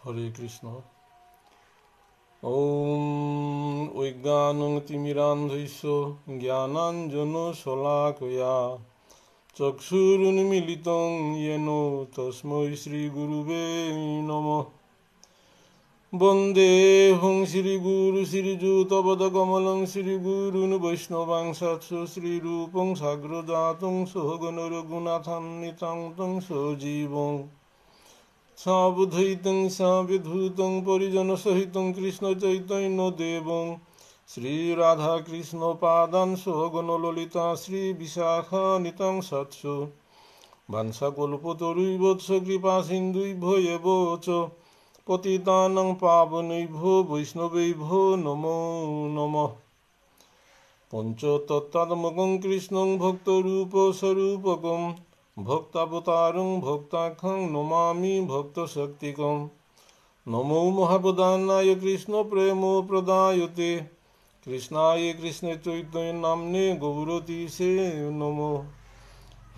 হরে কৃষ্ণ। ওম অজ্ঞানতিমিরান্ধস্য জ্ঞানাঞ্জনশলাকয়া চক্ষুরুন্মিলিतं येन তস্मै শ্রীগুরুবে নমঃ। বন্দেহং শ্রীগুরু শ্রীযুতপদকমलं শ্রীগুরুन् বৈষ্ণবাংশাৎ শ্রীরূপং সাগ্রজাतं সহগণ রঘুনাথান্বিतं সজীবং সাবধৈतं সাবিধূतं পরিজনসহিतं কৃষ্ণচৈতন্যদেবং শ্রীরাধাকৃষ্ণপাদান সহগণ ললিতা শ্রীবিশাখানিতাং সৎসু বাঞ্ছাকল্পতরুভ্যশ্চ কৃপাসিন্ধুভ্যো এব চ পতিতানাং পাবনেভ্যো বৈষ্ণবেভ্যো নমো নমঃ। পঞ্চতত্ত্বাত্মকং কৃষ্ণং ভক্তরূপস্বরূপকং ভক্তাবতারং ভক্তাখ্যং নমামি ভক্তশক্তিকং। নমো মহাপ্রদানায় কৃষ্ণ প্রেম প্রদায়তে কৃষ্ণায় কৃষ্ণ চৈতন্য নাম্নে গৌরতীশে নমো।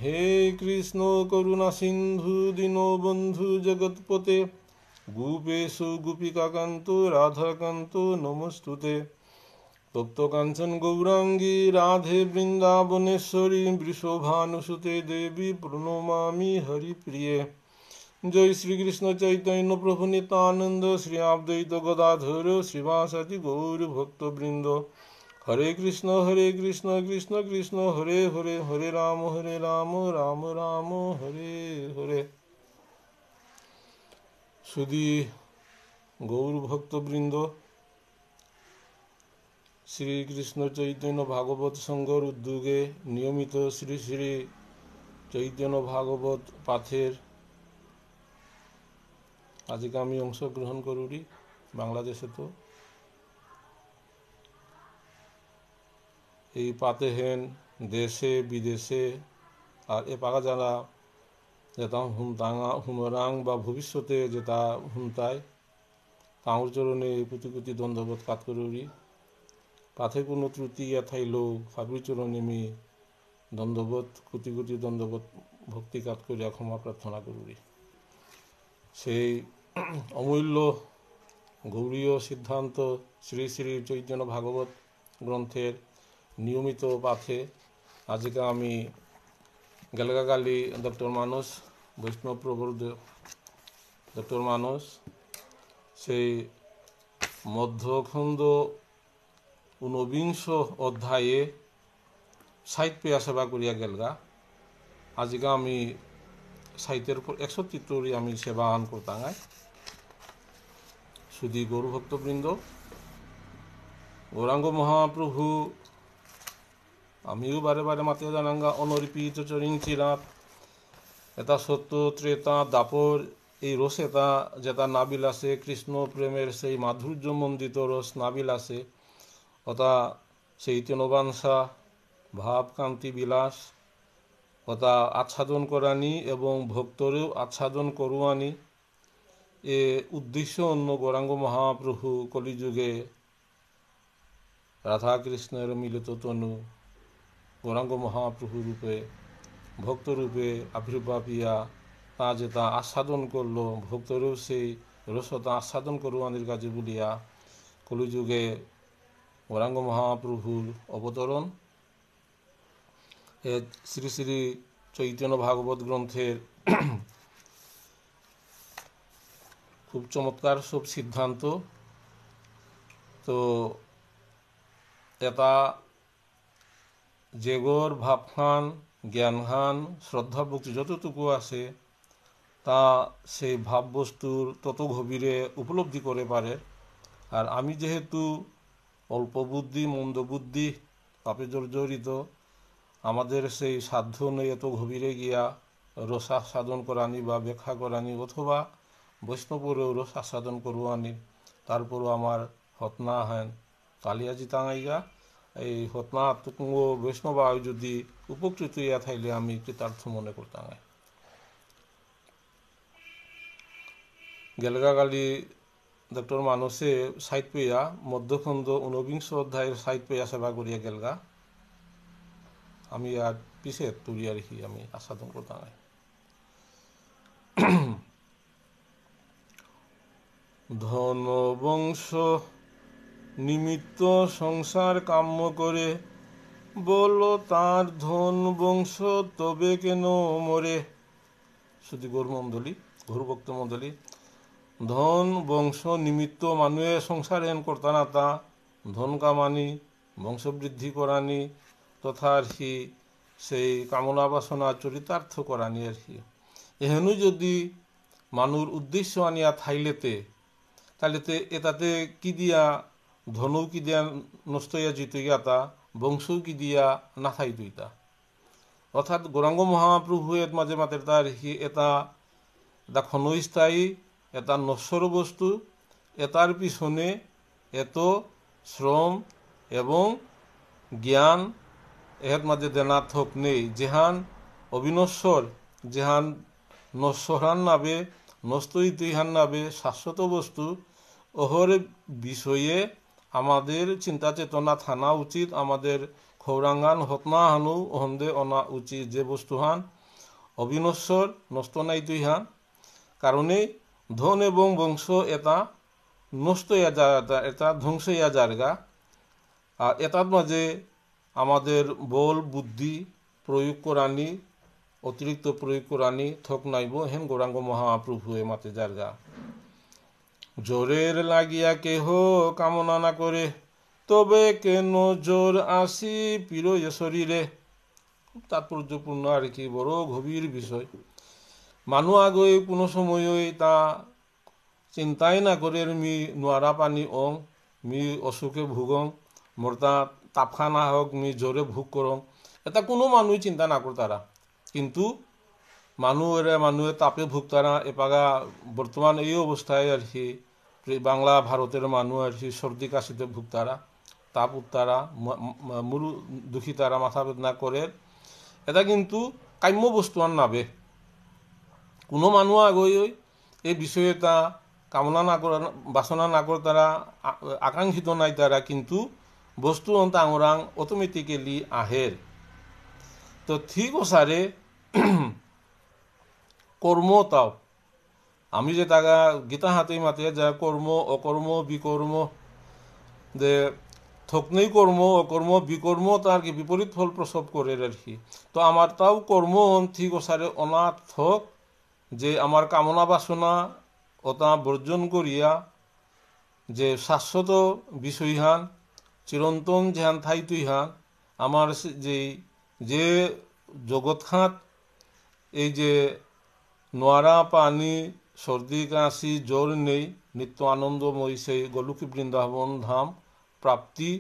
হে কৃষ্ণ করুণা সিন্ধু দীনবন্ধু জগৎপতে গোপেশু গোপিকাকান্ত রাধাকান্ত নমস্তুতে। তপ্ত কাঞ্চন গৌরাঙ্গী রাধে বৃন্দাবনেশ্বরী বৃষভানুসুতে দেবী প্রণমামি হরিপ্রিয়ে। জয় শ্রীকৃষ্ণ চৈতন্য প্রভু নিত্যানন্দ শ্রী অদ্বৈত গদাধর শ্রীবাসাদি গৌর ভক্তবৃন্দ। হরে কৃষ্ণ কৃষ্ণ কৃষ্ণ হরে হরে হরে রাম রাম রাম হরে হরে। সুধী গৌর ভক্তবৃন্দ, শ্রীকৃষ্ণ চৈতন্য ভাগবত সংঘর উদ্যোগে নিয়মিত শ্রী শ্রী চৈতন্য ভাগবত পাঠের আজকে আমি অংশগ্রহণ করি। বাংলাদেশে তো এই পাতে হেন দেশে বিদেশে আর এ পাকা যারা যেটা হুমরাং বা ভবিষ্যতে যেটা হুমতায় তাঁর চরণে কোটি কোটি দণ্ডবোধ কাত করি। পাথে কোনো ত্রুটি থাইলেও ফাবির চরণে আমি দণ্ডবোধ কোটি কোটি দণ্ডবোধ ভক্তি কাত করিয়া ক্ষমা প্রার্থনা করি। সেই অমূল্য গৌরীয় সিদ্ধান্ত শ্রী শ্রী চৈতন্য ভাগবত গ্রন্থের নিয়মিত পাঠে আজকে আমি গেলগাগালি ডক্টর মানস বৈষ্ণব প্রবর ডক্টর মানস সেই মধ্যখণ্ড ঊনবিংশ অধ্যায়ে সাহিত্য সেবা করিয়া গেলগা। আজকে আমি সাহিত্যের উপর 61 আমি সেবা আন করতাঙ্গাই। সুধী গৌর ভক্তবৃন্দ, গৌরাঙ্গ মহাপ্রভু আমিও বারে বারে মাতিয়া জানাঙ্গা অনর্পিত চরিঞ্চিরাত এটা সত্য ত্রেতা দাপর এই রস এটা যেটা নাবিলাসে কৃষ্ণ প্রেমের সেই মাধুর্যমণ্ডিত রস নাবিলাসে অথা সেই তনবাংশা ভাবকান্তি বিলাস অথা আচ্ছাদন করানি এবং ভক্তরেও আচ্ছাদন করুয়ানি এ উদ্দেশ্য অন্য গৌরাঙ্গ মহাপ্রভু কলিযুগে রাধাকৃষ্ণের মিলিত তনু গৌরাঙ্গ মহাপ্রভু রূপে ভক্তরূপে আবির্ভাব ইয়া তা যেটা আস্বাদন করল ভক্তরেও সেই রসতা আস্বাদন করুয়ানির কাজে বলিয়া কলিযুগে গৌরাঙ্গ মহাপ্রভুর অবতরণ। এ শ্রী শ্রী চৈতন্য ভাগবত গ্রন্থের খুব চমৎকার সব সিদ্ধান্ত। তো এটা যেগর ভাবখান জ্ঞানখান শ্রদ্ধা ভক্তি যতটুকু আছে তা সেই ভাববস্তুর তত গভীরে উপলব্ধি করে পারে। আর আমি যেহেতু অল্প বুদ্ধি মন্দবুদ্ধি পাপে জর্জরিত, আমাদের সেই সাধ্য নেই এত গভীরে গিয়া রসাস্বাদন করানি বা ব্যাখ্যা করানি অথবা বৈষ্ণবরেও রসাস্বাদন করুয়ানি। তারপরও আমার হতনা হেন কালিয়াজি তাঙাইগা এই হতনা তুঙ্গ বৈষ্ণব যদি উপকৃত ইয়া থাইলে আমি কৃতার্থ মনে করতাম। গেলগাগালি ডক্টর মানসে সাহিত্য পেয়া মধ্যখণ্ড ঊনবিংশ অধ্যায়ের সাহিত্য পেয়া সেবা করিয়া গেলগা। আমি আর পিছে তুলিয়া রেখি আমি আস্বাদন করতাম। ধন বংশ নিমিত্ত সংসার কাম্য করে, বলো তার ধন বংশ তবে কেন মরে। শুধু গৌরমণ্ডলী, গৌরভক্ত মণ্ডলী, ধন বংশ নিমিত্ত মানুহে সংসার হেন করতানা তা ধন কামানি, বংশবৃদ্ধি করানি, তথা আর কি সেই কামনা বাসনা চরিতার্থ করানি আর কি। এহেনু যদি মানুর উদ্দেশ্য আনিয়া থাইলেতে, তাহলেতে এটাতে কি দিয়া ধনও কি দিয়া নষ্ট হইয়া যেত তা, বংশও কি দিয়া না থাইত ইতা। অর্থাৎ গৌরাঙ্গ মহাপ্রভু মাঝে মাঝে তার এটা ক্ষণস্থায়ী, এটা নশ্বর বস্তু, এটার পিছনে এত শ্রম এবং জ্ঞান এর মাঝে দেনা থক নেই। যেহান অবিনশ্বর, যেহান নশ্বরান নাবে, নষ্ট ইতিহান নাবে শাশ্বত বস্তু, ওহর বিষয়ে আমাদের চিন্তা চেতনা থানা উচিত, আমাদের খৌরাঙ্গান হতনা হানু অহন্দে অনা উচিত। যে বস্তুহান অবিনশ্বর, নষ্ট নাই তুইহান, কারণে ধন এবং বংশ এটা নষ্ট হইয়া যায়, এটা ধ্বংস হইয়া যারগা। আর এটার মাঝে আমাদের বল বুদ্ধি প্রয়োগ করানি, অতিরিক্ত প্রয়োগ করানি থক নাইব, হেন গৌরাঙ্গ মহাপ্রভুয়ে মাতে যারগা। জোরের লাগিয়া কেহ কামনা না করে, তবে কেন জোর আসি পিরোয় শরীরে। তাৎপর্যপূর্ণ আর কি, বড় গভীর বিষয়। মানুষ আগে কোনো সময় তা চিন্তাই না করে মি নোয়ারা পানি অং, মি অসুখে ভুগং, মোর তা তাপখানা হোক মি জোরে ভোগ করং, এটা কোনো মানুষ চিন্তা না করে তারা। কিন্তু মানুষে তাপে ভুগতারা এপাগা বর্তমান এই অবস্থায় আর কি বাংলা ভারতের মানুষ আর কি সর্দি কাশিতে ভুগতারা, তাপ উঠতারা, মুরু দুঃখী তারা, মাথা বেদনা করে। এটা কিন্তু কাম্য বস্তু আর নাবে। কোনো মানুষ আগে এই বিষয়ে তা কামনা না করে, বাসনা না করে তারা, আকাঙ্ক্ষিত নাই তারা, কিন্তু বস্তু আঙরাং অটোমেটিক্যালি আহের। তো ঠিক ওসারে কর্ম তাও আমি যে তাগা গীতা হাতে মাতে যা কর্ম অকর্ম বিকর্ম, যে থকনেই কর্ম অকর্ম বিকর্ম তার কি বিপরীত ফল প্রসব করে আর কি। তো আমার তাও কর্ম ঠিক ওসারে অনার্থক, যে আমার কামনা বাসনা ওটা বর্জন করিয়া যে শাশ্বত বিষয়হান চিরন্তন যেহান থাই তুইহান আমার যে জগৎখাত, এই যে নোয়ারা পানি সর্দি কাশি জ্বর নেই, নিত্য আনন্দময় সেই গোলুকি বৃন্দাবন ধাম প্রাপ্তি,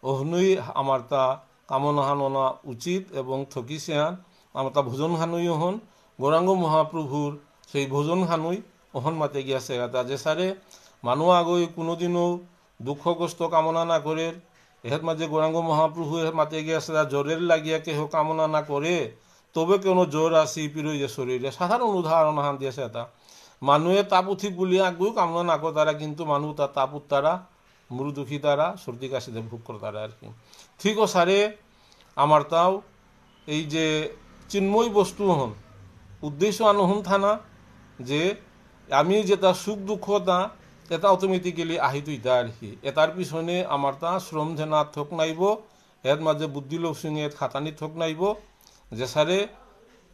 অহনই আমার তা কামনা হাননা উচিত এবং থকিছে হান আমার তা ভোজন হানুই হন গৌরাঙ্গ মহাপ্রভুর সেই ভোজন হানুই অহন মাতে গিয়াছে। তা যে সারে মানুষ আগে কোনোদিনও দুঃখ কষ্ট কামনা না করে, এর মাঝে গৌরাঙ্গ মহাপ্রভু মাতে গিয়াছে জ্বরের লাগিয়া কেহ কামনা না করে, তবে কেন জ্বর আসি পিরোয় শরীরে। সাধারণ উদাহরণ হান দিয়েছে। এটা মানুষে তাপ উঠি বলি আগেও কামনা না করে তারা, কিন্তু মানুষ তার তাপ উঠতারা, মুরু দুঃখী তারা, সর্দি কাশিতে ভোগ করে তারা আর কি। ঠিক ও সারে আমার তাও এই যে চিন্ময় বস্তু হন উদ্দেশ্য আনহন থানা, যে আমি যেটা সুখ দুঃখ তা এটা অটোমেটিক্যালি আহিত ইতা আর কি। এটার পিছনে আমার তা শ্রম ধেনা থক নাইব, এর মাঝে বুদ্ধি লক্ষ্মী খাতানি থক নাইব। যে সারে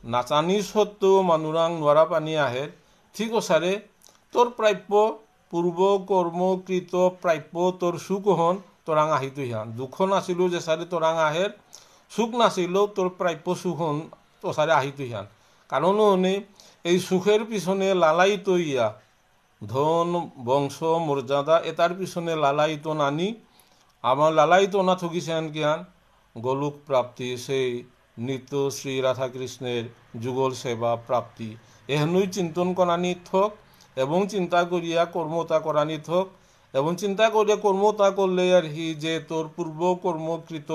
নাচানি সত্ত্বেও মানুরাং নোয়ারা পানি আহে, ঠিক ওসারে তোর প্রাপ্য পূর্ব কর্মকৃত প্রাপ্য তোর সুখ হন তোরাং আহিত হান। দুঃখ নাছিলেও যে সারে তোরাং আহের, সুখ নাছিলেও তোর প্রাপ্য সুখ হন তো সারে আহিত হান। কারণ হনে এই সুখের পিছনে লালায়িত ইয়া ধন বংশ মর্যাদা, এটার পিছনে লালায়িত নানি, আমার লালায়িত না থকিছেন জ্ঞান গোলুক প্রাপ্তি, সেই নিত্য শ্রী রাধাকৃষ্ণের যুগল সেবা প্রাপ্তি। এহেনই চিন্তন করানি থক এবং চিন্তা করিয়া কর্মতা করানি থক, এবং চিন্তা করিয়া কর্মতা করলে আর কি যে তোর পূর্ব কর্মকৃত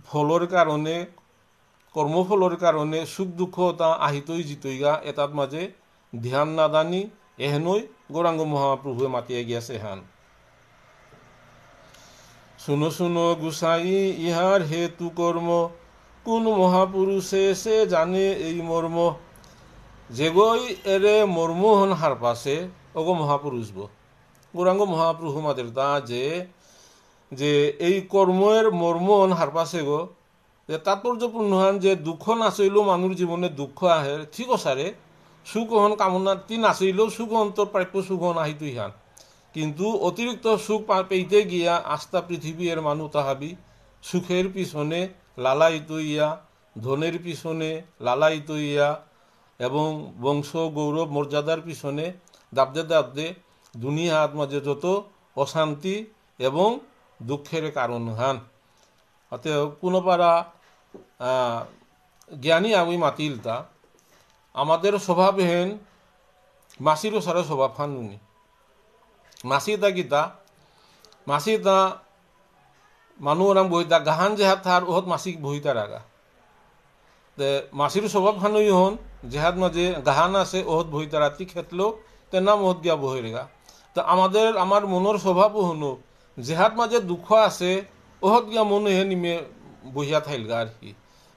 ফলর কারণে, কর্মফলর কারণে সুখ দুঃখ তা আহিতই জিতইগা, এটার মাঝে ধ্যান না দানি এহেনই গৌরাঙ্গ মহাপ্রভুয়ে মাতিয়া গিয়াছে হান। শুনো শুনো গুসাই ইহার হেতু কর্ম, কোন মহাপুরুষে সে জানে এই মর্ম। যেগই এরে মর্ম হন হার পাশে, ওগো মহাপুরুষ গৌরাঙ্গ মহাপ্রভু মাদের তা যে এই কর্মের মর্মন হারপাছে গো যে তাৎপর্যপূর্ণ হান যে দুঃখ নাচইলেও মানুষ জীবনে দুঃখ আহে ঠিক সারে সুখ হন কামনা তি নাচইলেও সুখ হন তোর প্রাপ্য সুখ হন আহিত হান কিন্তু অতিরিক্ত সুখ পেইতে গিয়া আস্থা পৃথিবী এর মানুষ তাহাবি সুখের পিছনে লালায়িত ইয়া ধনের পিছনে লালায়িত ইয়া এবং বংশ গৌরব মর্যাদার পিছনে দাবদে দাবদে দুনিয়ার মাঝে যত অশান্তি এবং দুঃখের কারণ হান অতএব কোনো পারা জ্ঞানী আমি মাতিলতা আমাদের স্বভাবহীন মাসিরও সারা স্বভাব হানুনি মাসিতা গীতা মাসিতা মানুষ বহিতা গাহান জেহাত থার ওহত মাসিক বহিতা রাগা মাসির স্বভাব হানুই হন জেহাদ মাঝে গাহান আছে ওহত বহিতা রাতি খেতলেও তে নাম ওহত গিয়া বহি রেগা তো আমার মনের স্বভাবও হনু জেহাদ মাঝে দুঃখ আছে ওহত গিয়া মনে হে নিমে বহিয়া থাইলগা আর কি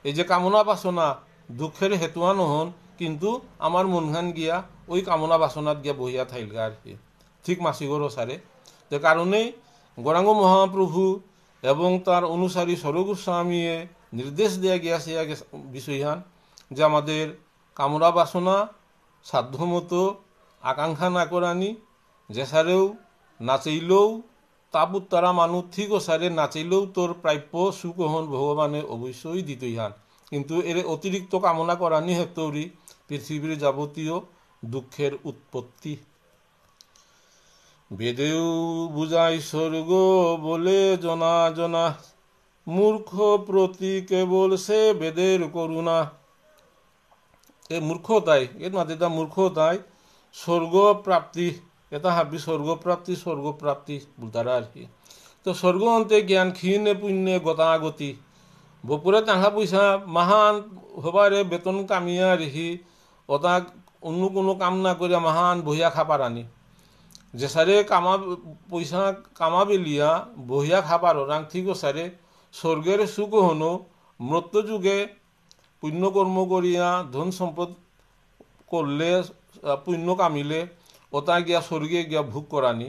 এই যে কামনা বাসনা দুঃখের হেতুয়া নহন কিন্তু আমার মনখান গিয়া ওই কামনা বাসনাত গিয়া বহিয়া থাইলগা আর কি ঠিক মাসিগরও সারে যে কারণেই গৌরাঙ্গ মহাপ্রভু এবং তার অনুসারী স্বরূপস্বামীয়ে নির্দেশ দেয়া গিয়াছে বিষয়হান যে আমাদের কামনা বাসনা সাধ্যমতো আকাঙ্ক্ষা না করানি যে সারেও নাচইলেও তাবুত তারা মানুষ ঠিক সারে নাচইলেও তোর প্রাপ্য সুকহন ভগবানে অবশ্যই দিতই হান কিন্তু এর অতিরিক্ত কামনা করানি হেতরি পৃথিবীর যাবতীয় দুঃখের উৎপত্তি বেদেও বুঝাই স্বর্গ বলে জনা জনা মূর্খ প্রতি কেবল সে বেদের করুণা এ মূর্খতাই এর মাঝে মূর্খতাই স্বর্গ প্রাপ্তি এটা হাবি স্বর্গ প্রাপ্তি বুলতারা আর কি তো স্বর্গ অন্তে জ্ঞান ক্ষীণে পুণ্যে গতাগতি বপুরে টাকা পয়সা মহান হবারে বেতন কামিয়া রেহি ওটা অন্য কোনো কাম না করিয়া মহান বহিয়া খাপার আনি যে সারে পয়সা কামাবেলিয়া বহিয়া খাবার রাং ঠিক সারে স্বর্গের সুখ হনো মৃত্যুযুগে পুণ্যকর্ম করিয়া ধন সম্পদ করলে পুণ্য কামিলে ওটা গিয়া স্বর্গে গিয়া ভোগ করানি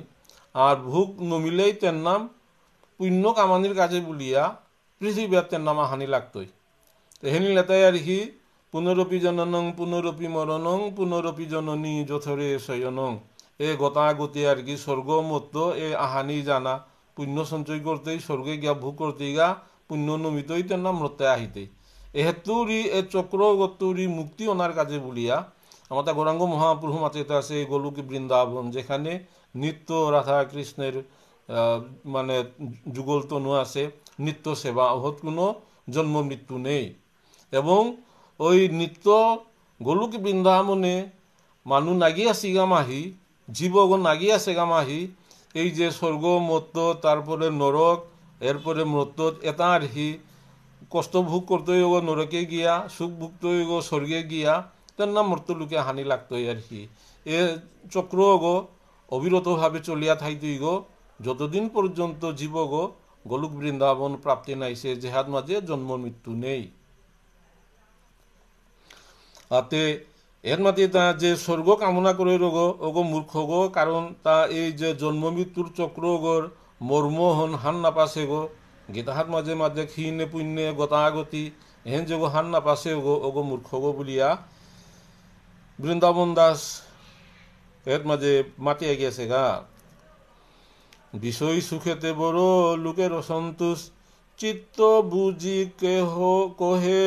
আর ভোগ নমিলেই তের নাম পুণ্য কামানির কাজে বলিয়া পৃথিবীর তের নাম হানি লাগতই হেনি লেতাই আর কি পুনরপি জননং পুনরপি মরণং পুনরপি জননী যথরে শয়নং এ গতাগতি আর কি স্বর্গ মত এ আহানি জানা পুণ্য সঞ্চয় করতেই স্বর্গে গিয়া ভোগ করতেই গা পুণ্য নমিতই তের নাম মরতে আহিতেই এহেতুরি এ চক্র গতুরি মুক্তি ওনার কাজে বলিয়া আমাদের গৌরাঙ্গ মহাপ্রভু মাতিতে আছে গোলক বৃন্দাবন যেখানে নিত্য রাধা কৃষ্ণের মানে যুগল তনু আছে নিত্য সেবা ওহত কোনো জন্ম মৃত্যু নেই এবং ওই নিত্য গোলক বৃন্দাবনে মানুষ নাগিয়া সিগামাহি জীবগণ নাগিয়া সেগামাহি এই যে স্বর্গ মত্ত তারপরে নরক এরপরে মৃত্য এটা আর হি কষ্ট ভোগ করতে হইব নরকে গিয়া সুখ ভুগতে হইব স্বর্গে গিয়া তার নাম মৃত্যুলোকে হানি লাগতই আর কি এ চক্র গো অবিরতভাবে চলিয়া থাইতই গো যতদিন পর্যন্ত জীবগ গোলক বৃন্দাবন প্রাপ্তি নাইছে জেহাদ মাঝে জন্ম মৃত্যু নেই তাতে এর মাঝে তা যে স্বর্গ কামনা করে রোগ ওগো মূর্খ গো কারণ তা এই যে জন্ম মৃত্যুর চক্র গোর মর্ম হন হান নাপাছে গো গীতাহাত মাঝে মাঝে ক্ষীণে পুণ্যে গতাগতি এহেন যে হান নাপাছে ওগো মূর্খ গো বলিয়া বৃন্দাবন দাস এর মাঝে মাতিয়ে গেছে গা বিষয় সুখেতে বড় লোকের অসন্তোষ চিত্ত বুঝি কেহ কহে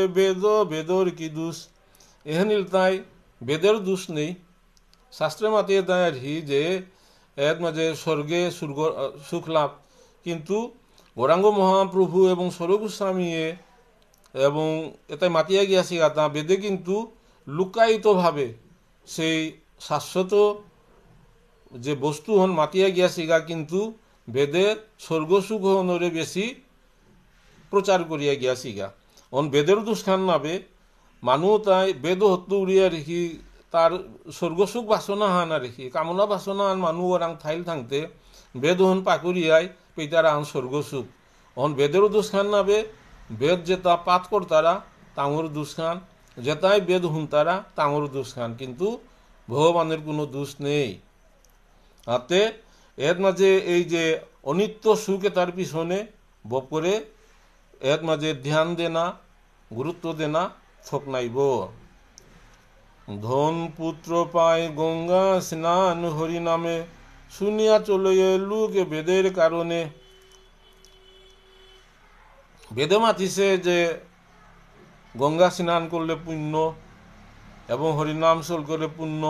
বেদর কি দোষ এহেনিল তাই বেদের দোষ নেই শাস্ত্রে মাতিয়ে তাই আর কি যে এর মাঝে স্বর্গে সুখ লাভ কিন্তু গৌরাঙ্গ মহাপ্রভু এবং স্বরূপস্বামী এবং এটাই মাতিয়া গিয়াছি তা বেদে কিন্তু লুকায়িতভাবে সেই শাশ্বত যে বস্তু হন মাতিয়া গিয়াছি গা কিন্তু বেদে স্বর্গসুখ হনরে বেশি প্রচার করিয়া গিয়াছি গা বেদের দুষ্খান নাবে মানুষ তাই বেদ হত্য উড়িয়া রেখি তার স্বর্গসুখ বাসনা হান আর রেখি কামনা বাসনা হান মানুষ ওরাং থাইল থাকতে বেদ হন পাকুরিয়ায় পেতারা আন স্বর্গসুখ বেদেরও দুষ্খান নাবে বেদ যেটা পাঠ করতারা তাঙর দুষ্খান যেটাই বেদ হুনতারা তাঙর দুষ্খান কিন্তু ভগবানের কোনো দোষ নেই হাতে এর মাঝে এই যে অনিত্য সুখে তার পিছনে বপ করে এর মাঝে ধ্যান দেনা গুরুত্ব দেনা থক নাইব। ধন পুত্র পায় গঙ্গা স্নান হরি নামে, শুনিয়া চলে লুক বেদের কারণে। বেদে মাতিছে যে গঙ্গা স্নান করলে পুণ্য এবং হরিনাম চল করে পুণ্য,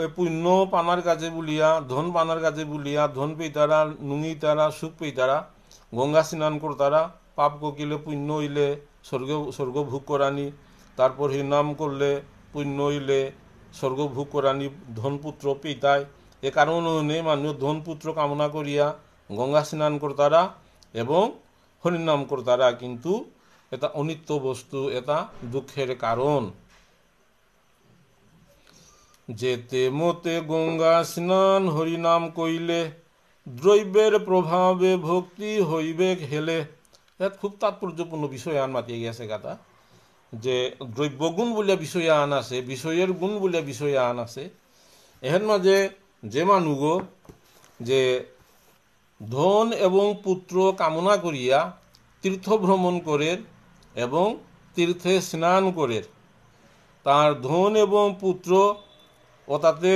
এই পুণ্য পানার কাজে বলিয়া ধন পানার কাজে বলিয়া ধন পেইতারা নুঙি তারা সুখ পেইতারা গঙ্গা স্নান করতারা, পাপ ককিলে পুণ্য হইলে স্বর্গ ভোগ করানি, তারপর হরিনাম করলে পুণ্য হইলে স্বর্গ ভোগ করানি, ধন পুত্র পেইতায়। এ কারণে মানুষ ধন পুত্র কামনা করিয়া গঙ্গা স্নান করতারা এবং হরিনাম করতারা, কিন্তু এটা অনিত্য বস্তু, এটা দুঃখের কারণ। যেতে মতে গঙ্গা স্নান হরিনাম কইলে, দ্রব্যের প্রভাবে ভক্তি হইবে হেলে। ইয়াত খুব তাৎপর্যপূর্ণ বিষয় আন মাতিয়ে গেছে কথা, যে দ্রব্য গুণ বলিয়া বিষয় আন আছে, বিষয়ের গুণ বলিয়া বিষয় আন আছে। এর মাঝে যে মানুষ যে ধন এবং পুত্র কামনা করিয়া তীর্থ ভ্রমণ করে এবং তীর্থে স্নান করে, তার ধন এবং পুত্র ও তাতে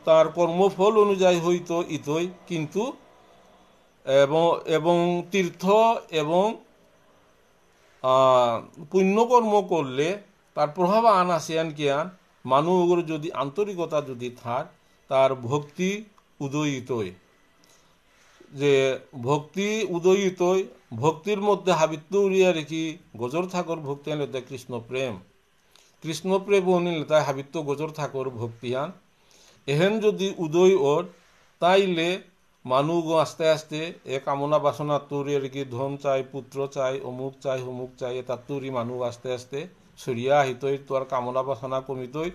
তার কর্মফল অনুযায়ী হইতো ইতই, কিন্তু এবং তীর্থ এবং পুণ্যকর্ম করলে তার প্রভাব আন আছে আন কি আন মানুষের যদি আন্তরিকতা যদি থাক, তার ভক্তি উদয়িতই, যে ভক্তি উদয়িতই ভক্তির মধ্যে হাবিত্য উড়িয়া রেখি গজর থাকর ভক্তি আন কৃষ্ণ প্রেম, কৃষ্ণ প্রেম অনিল তাই হাবিত্য গজর থাকর ভক্তি আন। এহেন যদি উদয় ওর তাইলে মানুষ আস্তে আস্তে এ কামনা বাসনা তৈরি আর কি ধন চাই পুত্র চাই অমুক চাই হমুক চাই এটা তৈরি মানুষ আস্তে আস্তে সরিয়া আহিতই, তোর কামনা বাসনা কমিতই।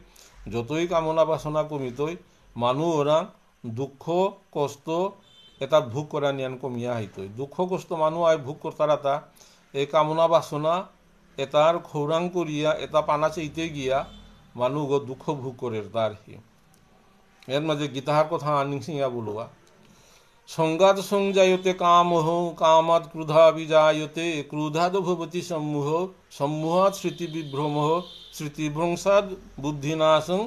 যতই কামনা বাসনা কমিতই মানুষ ওরা দুঃখ কষ্ট এটা ভোগ করা নিয়ান কমিয়া আহিতই। দুঃখ কষ্ট মানুষ আয় ভোগ করতারা তা এই কামনা বাসনা এটার খৌরাং করিয়া এটা পানা চাইতে গিয়া মানুষ দুঃখ ভোগ করে তার হি। এর মাঝে গীতাহার কথা আনিয়া বলুয়া, সংঘাত সংজায়তে কামহ কামাৎ ক্রুধা বিজায়তে, ক্রুধাদ ভবতি সম্মোহ সম্মোহাৎ স্মৃতি বিভ্রম, স্মৃতিভ্রংসাদ বুদ্ধিনাশং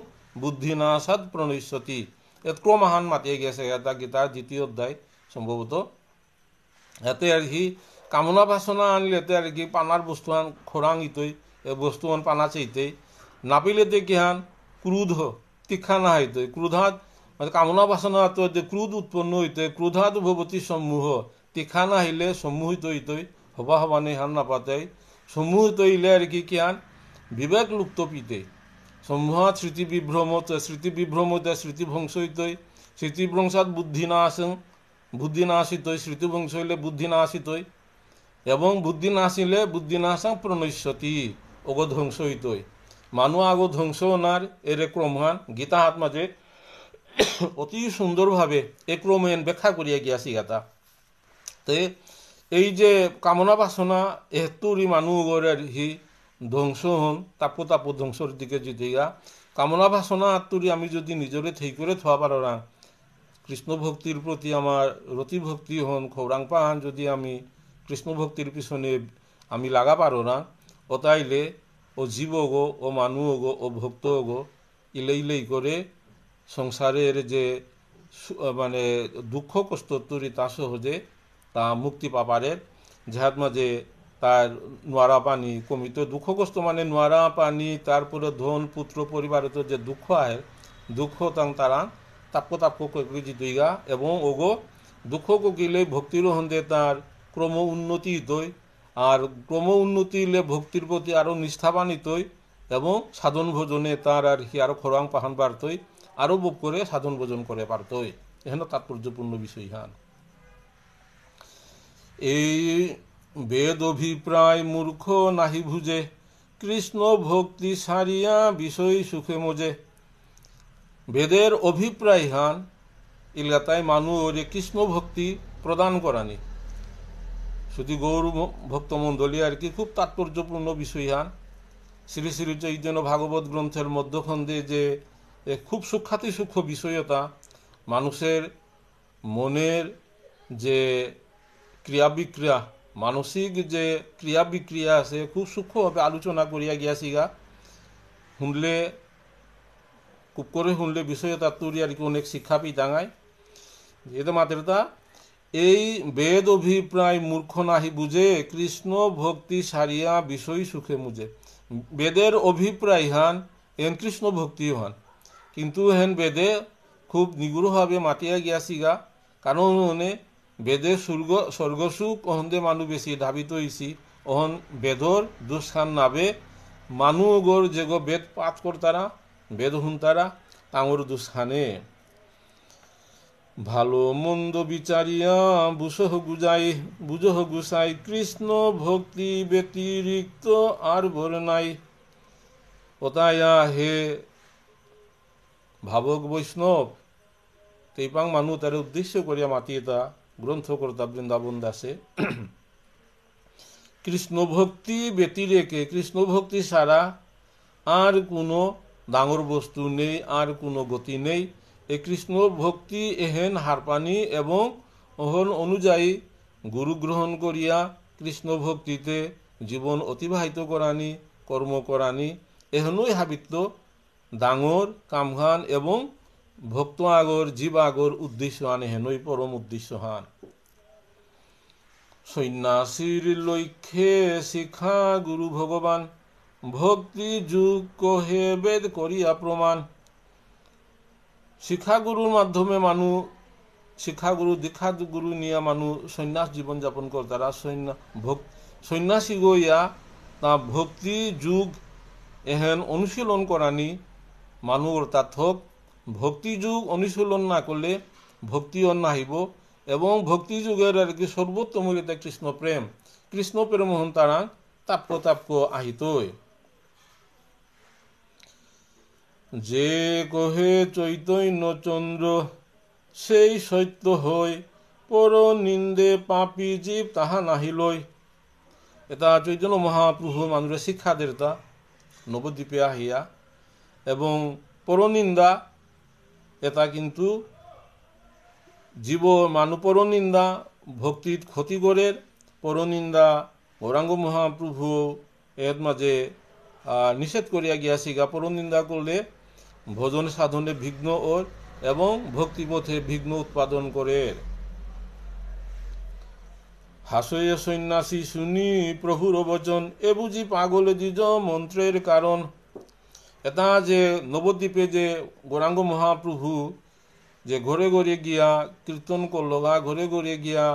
বুদ্ধিনাশাদ প্রণশ্যতি। এত ক্রমহান মাতিয়ে গেছে এটা গীতার 2য় অধ্যায় সম্ভবত। এতে আর কি কামনা বাসনা আনলে এতে আর কি পানার বস্তু আন খোরাং ইতই বস্তু আন পানা চাইতেই নাপিলেতে কি হান ক্রুধ তীক্ষা না হইতই, ক্রুধাত মানে কামনা বাসনা তো যে ক্রোধ উৎপন্ন হইতে, ক্রোধাত ভবতী সম্মোহ তীক্ষা না হইলে সম্মোহিত হইতই হবা হবানে হান নাপাতে, সম্মোহিত হইলে আর কি কি হান বিবেক লুপ্ত পিতে, সম্মোহাত স্মৃতি বিভ্রম স্মৃতি বিভ্রম স্মৃতিভ্রংশ হইতই, স্মৃতিভ্রংসাত বুদ্ধি না আসেন বুদ্ধি না আসিতই, স্মৃতিভ্রংশ হইলে বুদ্ধি না আসিতই এবং বুদ্ধি না আসিলে বুদ্ধি না আসাং প্রণশ্যতি ওগো ধ্বংস হইতই। মানুষ আগো ধ্বংস ওনার এর ক্রমহান গীতা হাত মাঝে অতি সুন্দরভাবে এ ক্রমেন ব্যাখ্যা করিয়া গিয়াছি গাতা। তে এই যে কামনা বাসনা এহতুরি মানুষের হি ধ্বংস হন তাপো তাপো ধ্বংসর দিকে যদি গা কামনা বাসনা আত্মরি আমি যদি নিজরে থেই করে থোয়া পারো না, কৃষ্ণ ভক্তির প্রতি আমার রতি ভক্তি হন খৌরাং পাহান যদি আমি কৃষ্ণ ভক্তির পিছনে আমি লাগা পারো না, ও তাইলে ও জীব গো ও মানুষ গো ও ভক্ত গো ইলেই করে সংসারের যে মানে দুঃখ কষ্ট তৈরি তা সহজে তা মুক্তি পাপারের, যাহার মাঝে তার নোয়ারা পানি কমিত দুঃখ কষ্ট মানে নোয়ারা পানি, তারপরে ধন পুত্র পরিবারে তো যে দুঃখ আহে দুঃখ তারা তাপ্য জিতইগা এবং ওগো দুঃখ ককিলে ভক্তির হন্দে তার ক্রম উন্নতি হইতই, আর ক্রম উন্নতি হইলে ভক্তির প্রতি আরও নিষ্ঠাবানিতই এবং সাধন ভোজনে তার আর কি আরও খোরাং পাহান বাড়তই, আরও বোধ করে সাধন ভোজন করে পারতই। এখানে তাৎপর্যপূর্ণ বিষয় হান। এই বেদ অভিপ্রায় মূর্খ নাহি ভুজে, কৃষ্ণ ভক্তি সারিয়া বিষয় সুখে মজে। বেদের অভিপ্রায় হান ইলাকায় মানুষ কৃষ্ণ ভক্তি প্রদান করানি, শুধু গৌর ভক্তমণ্ডলী আর কি খুব তাৎপর্যপূর্ণ বিষয় হান। শ্রী শ্রী চৈতন্য ভাগবত গ্রন্থের মধ্যখণ্ডে যে খুব সূক্ষ্মাতি সূক্ষ্ম বিষয়তা মানুষের মনের যে ক্রিয়া বিক্রিয়া, মানসিক যে ক্রিয়া বিক্রিয়া আছে খুব সূক্ষ্মভাবে আলোচনা করিয়া গিয়াছিগা। শুনলে খুব করে শুনলে বিষয় তাত্তরি আর কি অনেক শিক্ষা পিতাঙায়। এতে মাত্রতা এই বেদ অভিপ্রায় মূর্খ নাহি বুঝে, কৃষ্ণ ভক্তি সারিয়া বিষয় সুখে মুজে। বেদের অভিপ্রায় হান এন কৃষ্ণ ভক্তি হান, কিন্তু হেন বেদে খুব নিগুড়ভাবে মাতিয়া গিয়াছিগা। কারণ ওনে বেদে স্বর্গসুখ অহন্দে মানুষ বেশি ধাবিত হয়েছি। অহন বেদর দুষ্খান নাবে মানুষ গোর যেগো বেদ পাঠ করতারা, বেদ হুনতারা তাঙর দুষ্খানে। ভালো মন্দ বিচারিয়া বুঝহ গুসাই, কৃষ্ণ ভক্তি ব্যতিরিক্ত আর ভর নাই। ওতায়া হে ভাবক বৈষ্ণব, তেইপাং মানুষ তার উদ্দেশ্য করিয়া মাতিয়েতা গ্রন্থকর্তা বৃন্দাবন দাসে। কৃষ্ণ ভক্তি ব্যতিরেকে, কৃষ্ণ ভক্তি ছাড়া আর কোনো ডাঙর বস্তু নেই, আর কোনো গতি নেই। এই কৃষ্ণ ভক্তি এহেন হারপানি এবং ওহন অনুযায়ী গুরু গ্রহণ করিয়া কৃষ্ণ ভক্তিতে জীবন অতিবাহিত করানি, কর্ম করানি, এহেনই হাবিত্য ডাঙর কামহান এবং ভক্ত আগর জীব আগর উদ্দেশ্য হান, এহেনই পরম উদ্দেশ্য হান। সন্ন্যাসীর লক্ষ্যে শিক্ষা গুরু ভগবান, ভক্তি যুগ কহে বেদ করিয়া প্রমাণ। শিক্ষাগুরুর মাধ্যমে মানুষ, শিক্ষাগুরু দীক্ষা গুরু নিয়ে মানুষ সন্ন্যাস জীবনযাপন করতারা। সন্ন্যাসী গইয়া তা ভক্তি যুগ এহেন অনুশীলন করানি মানুষ অর্থাৎ হোক। ভক্তি যুগ অনুশীলন না করলে ভক্তি নাহিব, এবং ভক্তি যুগের আর কি সর্বোত্তম হইতে কৃষ্ণ প্রেম। কৃষ্ণ প্রেম হন তারা তাপ্য আহিতই। যে কহে চৈতন্য চন্দ্র, সেই সত্য হই, পর নিন্দে পাপী জীব তাহা নাহিলই। এটা চৈতন্য মহাপ্রভু মানুষের শিক্ষা দেতা নবদ্বীপে আহিয়া। এবং পরনিন্দা এটা কিন্তু জীব মানু পরনিন্দা ভক্তির ক্ষতি করে। পরনিন্দা গৌরাঙ্গ মহাপ্রভু এর মাঝে নিষেধ করিয়া গিয়াছিগা। পরনিন্দা করলে ভজন সাধনে বিঘ্ন ওর এবং ভক্তিপথে বিঘ্ন উৎপাদন করে। হাসয়ে সন্ন্যাসী শুনি প্রভুর বচন, এ বুঝি পাগল দ্বিজ মন্ত্রের কারণ। এটা যে নবদ্বীপে যে গৌরাঙ্গ মহাপ্রভু যে ঘরে ঘরে গিয়া কীর্তন করলো গা, ঘরে ঘরে গিয়া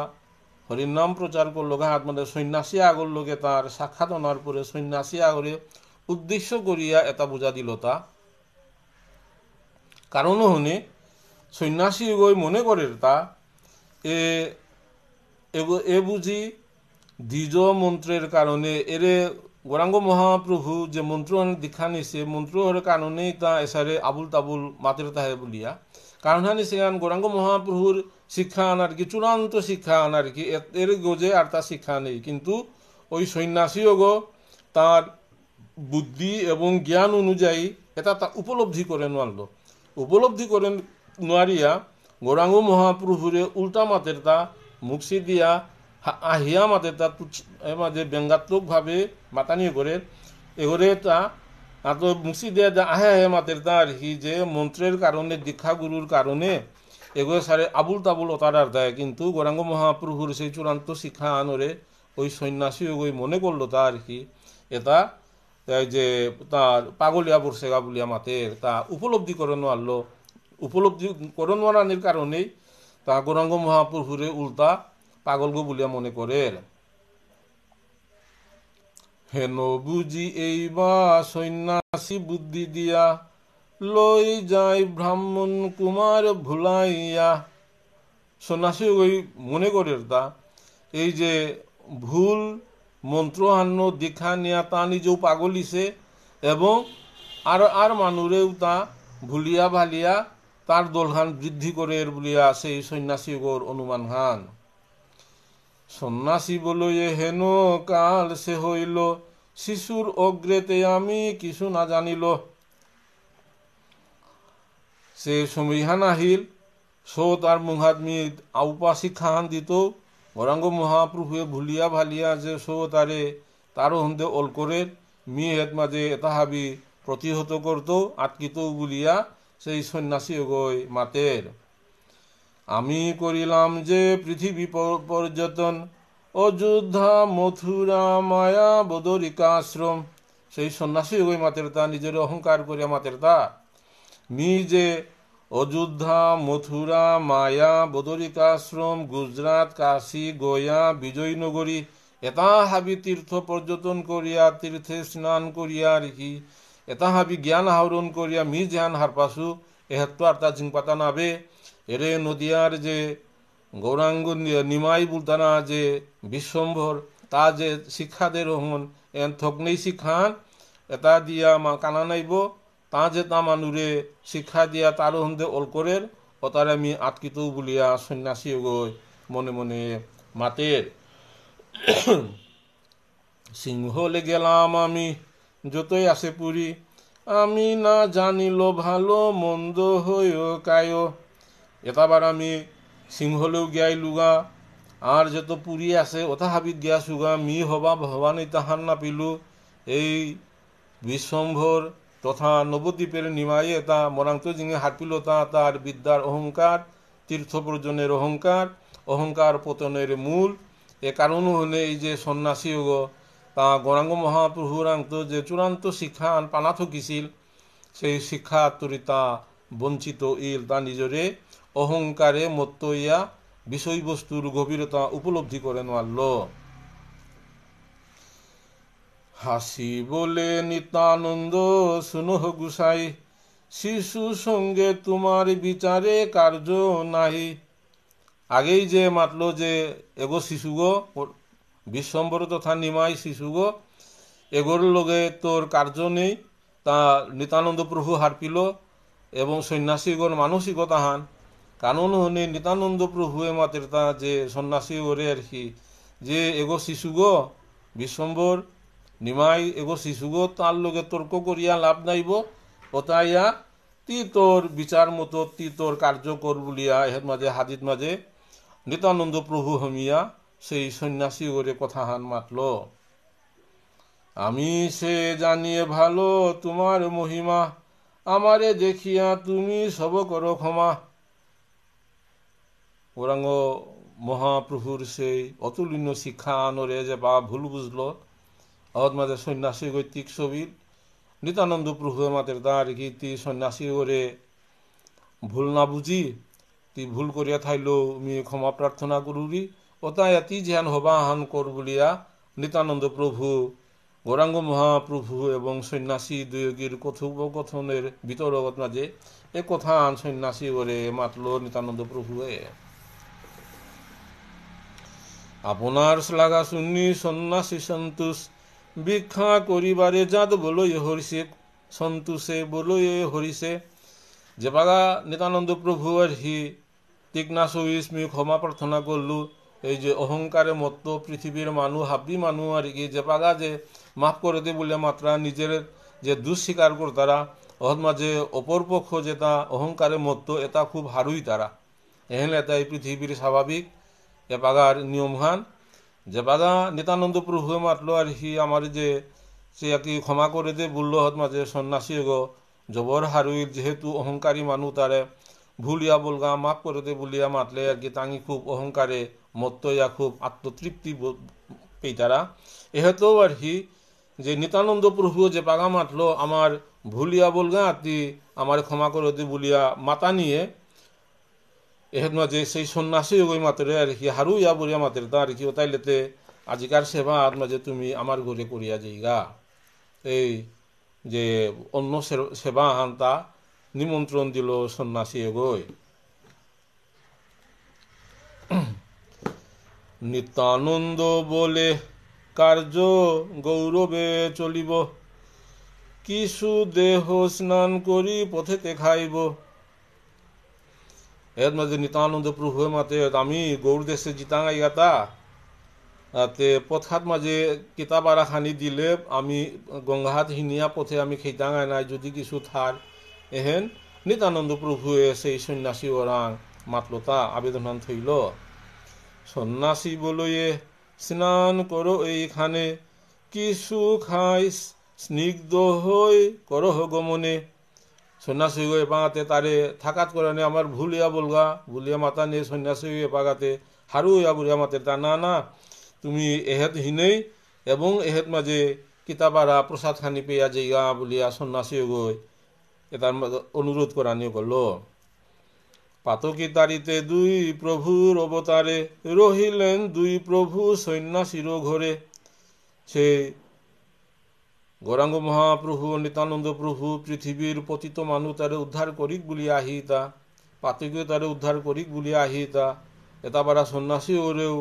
হরির নাম প্রচার করলো গা, হাত মানে সন্ন্যাসী আগর লোকে তার সাক্ষাৎ আনার পরে সন্ন্যাসী আগরে উদ্দেশ্য করিয়া এটা বোঝা দিল। তা কারণও হনে সন্ন্যাসী গই মনে করে তা এ বুঝি দ্বিজ মন্ত্রের কারণে। এরে গৌরাঙ্গ মহাপ্রভু যে মন্ত্র দীক্ষা নিছে, মন্ত্রের কারণেই তা এসারে আবুল তাবুল মাতের তাহে বলিয়া। কারণ হানি সেখান গৌরাঙ্গ মহাপ্রভুর শিক্ষা আনার কি চূড়ান্ত শিক্ষা আনার কি এর গোজে আর তার শিক্ষা নেই। কিন্তু ওই সন্ন্যাসীও গো তার বুদ্ধি এবং জ্ঞান অনুযায়ী এটা তা উপলব্ধি করে নোয়ারল। উপলব্ধি করে নোয়ারিয়া গৌরাঙ্গ মহাপ্রভুরে উল্টা মাতের তা মুখসি দিয়া আহিয়া মাতের তা মাঝে ব্যঙ্গাত্মক ভাবে মাতানিয়ে করে এগরে তা তো মুখসি দিয়া আহে মাতের তা আর কি যে মন্ত্রের কারণে দীক্ষা গুরুর কারণে এগুলো সারে আবুল তাবুল অতারার দেয়। কিন্তু গৌরাঙ্গ মহাপ্রভুর সেই চূড়ান্ত শিক্ষা আনরে ওই সন্ন্যাসী ওই মনে করলো তা আর কি এটা যে তার পাগলিয়া বর্ষেগা বলিয়া মাতের তা উপলব্ধি করে নোয়ারলো। উপলব্ধি করে নোয়ারানির কারণেই তা গৌরাঙ্গ মহাপ্রভুরে উল্টা পাগলগো বলিয়া মনে করে। হেন বুঝি এইবা সন্ন্যাসী বুদ্ধি দিয়া, লই যায় ব্রাহ্মণ কুমার ভুলাইয়া। সন্ন্যাসী ওই মনে করে তা এই যে ভুল মন্ত্রহান্য দীক্ষা নিয়া তা নিজেও পাগলিছে এবং আর মানুরেও তা ভুলিয়া ভালিয়া তার দলহান বৃদ্ধি করে বলিয়া সেই সন্ন্যাসী গোর অনুমান হান। সন্ন্যাসী বলয়ে হেন কাল সে হইল, শিশুর অগ্রেতে আমি কিছু না জানিল। সে সমীহান আহিল সো তার মুহাত মি আউপা শিক্ষাহান দিত গৌরাঙ্গ মহাপ্রভুয়ে ভুলিয়া ভালিয়া যে সো তারও হন্দে অলকরের মি হেত মাঝে এটা হাবি প্রতিহত করত আটকিত বুলিয়া সেই সন্ন্যাসী গই মাতের। আমি করিলাম যে পৃথিবী পর্যটন অযোধ্যা মথুরা মায়া বদরিকাশ্রম। সেই সন্ন্যাসী গই মাতের তা নিজের অহংকার করিয়া মাতের তা মি যে অযোধ্যা মথুরা মায়া বদরিকাশ্রম গুজরাট কাশী গয়া বিজয়নগরী এটা হাবি তীর্থ পর্যটন করিয়া তীর্থে স্নান করিয়া রেখি এটা হাবি জ্ঞান আহরণ করিয়া মি জ্ঞান হারপাসু এহাত্তো আর তা জিংপাতা নাবে এরে নদিয়ার যে গৌরাঙ্গ নিমাই বুলতানা যে বিশ্বম্ভর তা যে শিক্ষা দে রহন এন থকনেই শিক্ষান এটা দিয়া কানা নাইব তা যে তা মানুরে শিক্ষা দিয়া তারও হন্দে অলকরের ও তার আমি আটকিত বলিয়া সন্ন্যাসী গই মনে মনে মাতের। সিংহলে গেলাম আমি যতই আসে পুরী আমি না জানিল ভালো মন্দ হইও কায়। এটাবার আমি সিংহলেও গিয়াই লুগা আর যত পুরী আছে ওটা হাবিত গিয়া সুগা মি হবা ভবানী তাহান না পিলু এই বিশ্বম্ভর তথা নবদ্বীপের নিমাই এটা মরাংত জিঙে হারপিল তা তার বিদ্যার অহংকার তীর্থ প্রয়োজনের অহংকার অহংকার পতনের মূল এ কারণ হলে এই যে সন্ন্যাসী তা গৌরাঙ্গ মহাপ্রভুরান্ত যে চূড়ান্ত শিক্ষা পানা থকিছিল সেই শিক্ষা আত্মরিতা বঞ্চিত ইল তা নিজরে অহংকারে মত্ত ইয়া বিষয়বস্তুর গভীরতা উপলব্ধি করে নোয়ারল। হাসি বলে নিত্যানন্দ শুনহ গুসাই শিশু সঙ্গে তোমার বিচারে কার্য নাহি। আগেই যে মাতলো যে এগো শিশুগো বিশ্বম্বর তথা নিমাই শিশুগো এগোর লগে তোর কার্য নেই তা নিত্যানন্দ প্রভু হারপিল এবং সন্ন্যাসীগণ মানসিকতা হান কানুন হনে নিত্যানন্দ প্রভুয়ে মাতের তা যে সন্ন্যাসী ওরে আর কি যে এগো শিশুগো বিশ্বম্বর নিমাই এগো শিশুগো তার লগে তর্ক করিয়া লাভ নাইব ওতাইয়া তি তোর বিচার মতো তি তোর কার্য কর বলিয়া এর মাঝে হাদিত মাঝে নিত্যানন্দ প্রভু হমিয়া সেই সন্ন্যাসী ওরে কথা হান মাতল। আমি সে জানিয়ে ভালো তোমার মহিমা আমারে দেখিয়া তুমি সব করো ক্ষমা। গৌরাঙ্গ মহাপ্রভুর সেই অতুলনীয় শিক্ষা আনরে যে বা ভুল বুঝলো অত মাঝে সন্ন্যাসী গৈতিক ছবির নিত্যানন্দ প্রভু মাতের দাঁড় কি তি সন্ন্যাসী ওরে ভুল না বুঝি তি ভুল করিয়া থাইলেও আমি ক্ষমা প্রার্থনা করুরি ওতাই এতি ধ্যান হবা হান কর বলিয়া নিত্যানন্দ প্রভু গৌরাঙ্গ মহাপ্রভু এবং সন্ন্যাসী দুয়োগীর কথোপকথনের বিতরগত মাঝে এ কথা আন সন্ন্যাসী ওরে মাতল নিত্যানন্দ প্রভুয়ে। আপনার শ্লাঘা শুনি সন্ন্যাসী সন্তোষ ভিক্ষা করিবারে যাদ বলো এ হরিষে সন্তোষে বলো এ হরিষে। যে বাগা নিত্যানন্দ প্রভু আর হি তীক্ষ্ণা সহিষ্ণু ক্ষমা প্রার্থনা করলু এই যে অহংকারে মত্ত পৃথিবীর মানুষ হাবি মানুষ আর কি যে বাগা যে মাফ করে দে বলে মাত্রা নিজের যে দুঃস্বীকার কর তারা ওর মাঝে অপরপক্ষ যেটা অহংকারে মত্ত এটা খুব হারুই তারা এহেন এটাই পৃথিবীর স্বাভাবিক এ বাগার নিয়মহান। যে বাগা নিত্যানন্দ প্রভু মাতলো আর হি আমার যে সে আর কি ক্ষমা করে দে বললো হত মাঝে সন্ন্যাসী গো জবর হারুইর যেহেতু অহংকারী মানুষ তারে ভুলিয়া বলগা মাফ করে দে বলিয়া মাতলে আর কি তাঙ্গি খুব অহংকারে মত্ত ইয়া খুব আত্মতৃপ্তি পেই তারা এহেতেও আর কি যে নিত্যানন্দ প্রভু যে পাগা মাতলো আমার ভুলিয়া বলগা আতি আমার ক্ষমা করে দে বলিয়া মাতা নিয়ে এহেত মাঝে সেই সন্ন্যাসী ওই মাতরে আর কি হারু ইয়া বলিয়া মাতের তা আর কি তাইলেতে আজিকার সেবা আর মাঝে তুমি আমার ঘরে করিয়া যাইগা এই যে অন্য সেবা হান্তা নিমন্ত্রণ দিল সন্ন্যাসী এগোয়। নিত্যানন্দ বলে কার্য গৌরবে চলিব কিছু দেহ স্নান করি পথেতে খাইব। এর মাঝে নিত্যানন্দ প্রভু মাতে আমি গৌর দেশে জিতাঙ্গাই গাতা তে পথহাত মাঝে কিতাবারা খানি দিলে আমি গঙ্গাহাত হিনিয়া পথে আমি খেতাঙ্গাই নাই যদি কিছু থার এহেন নিত্যানন্দ প্রভুয়ে সেই সন্ন্যাসী ওরাং মাতলতা আবেদন থইল, সন্ন্যাসী বলয়ে স্নান করো এইখানে, কিছু খাই স্নিগ্ধ হই করহ গমনে। সন্ন্যাসী হয়ে পাগাতে তারে থাকাত করে আমার ভুলিয়া বলগা, ভুলিয়া মাতা নিয়ে সন্ন্যাসী হয়ে পাগাতে হারু হইয়া বুড়িয়া মাতে তা না না, তুমি এহেত হিনেই এবং এহেত মাঝে কিতাবারা প্রসাদ খানি পেয়া যাইগা বলিয়া সন্ন্যাসী গই এটার অনুরোধ করা নিয়ে করল। পাতকি তারিতে দুই প্রভুর অবতারে, রহিলেন দুই প্রভু সন্ন্যাসীর ঘরে। সে গৌরাঙ্গ মহাপ্রভু নিত্যানন্দ প্রভু পৃথিবীর পতিত মানুষ তারে উদ্ধার করিক বলিয়া আহিতা, পাতকীয় তারে উদ্ধার করিক বলিয়া আহিতা। এটা বারা সন্ন্যাসী ওরেও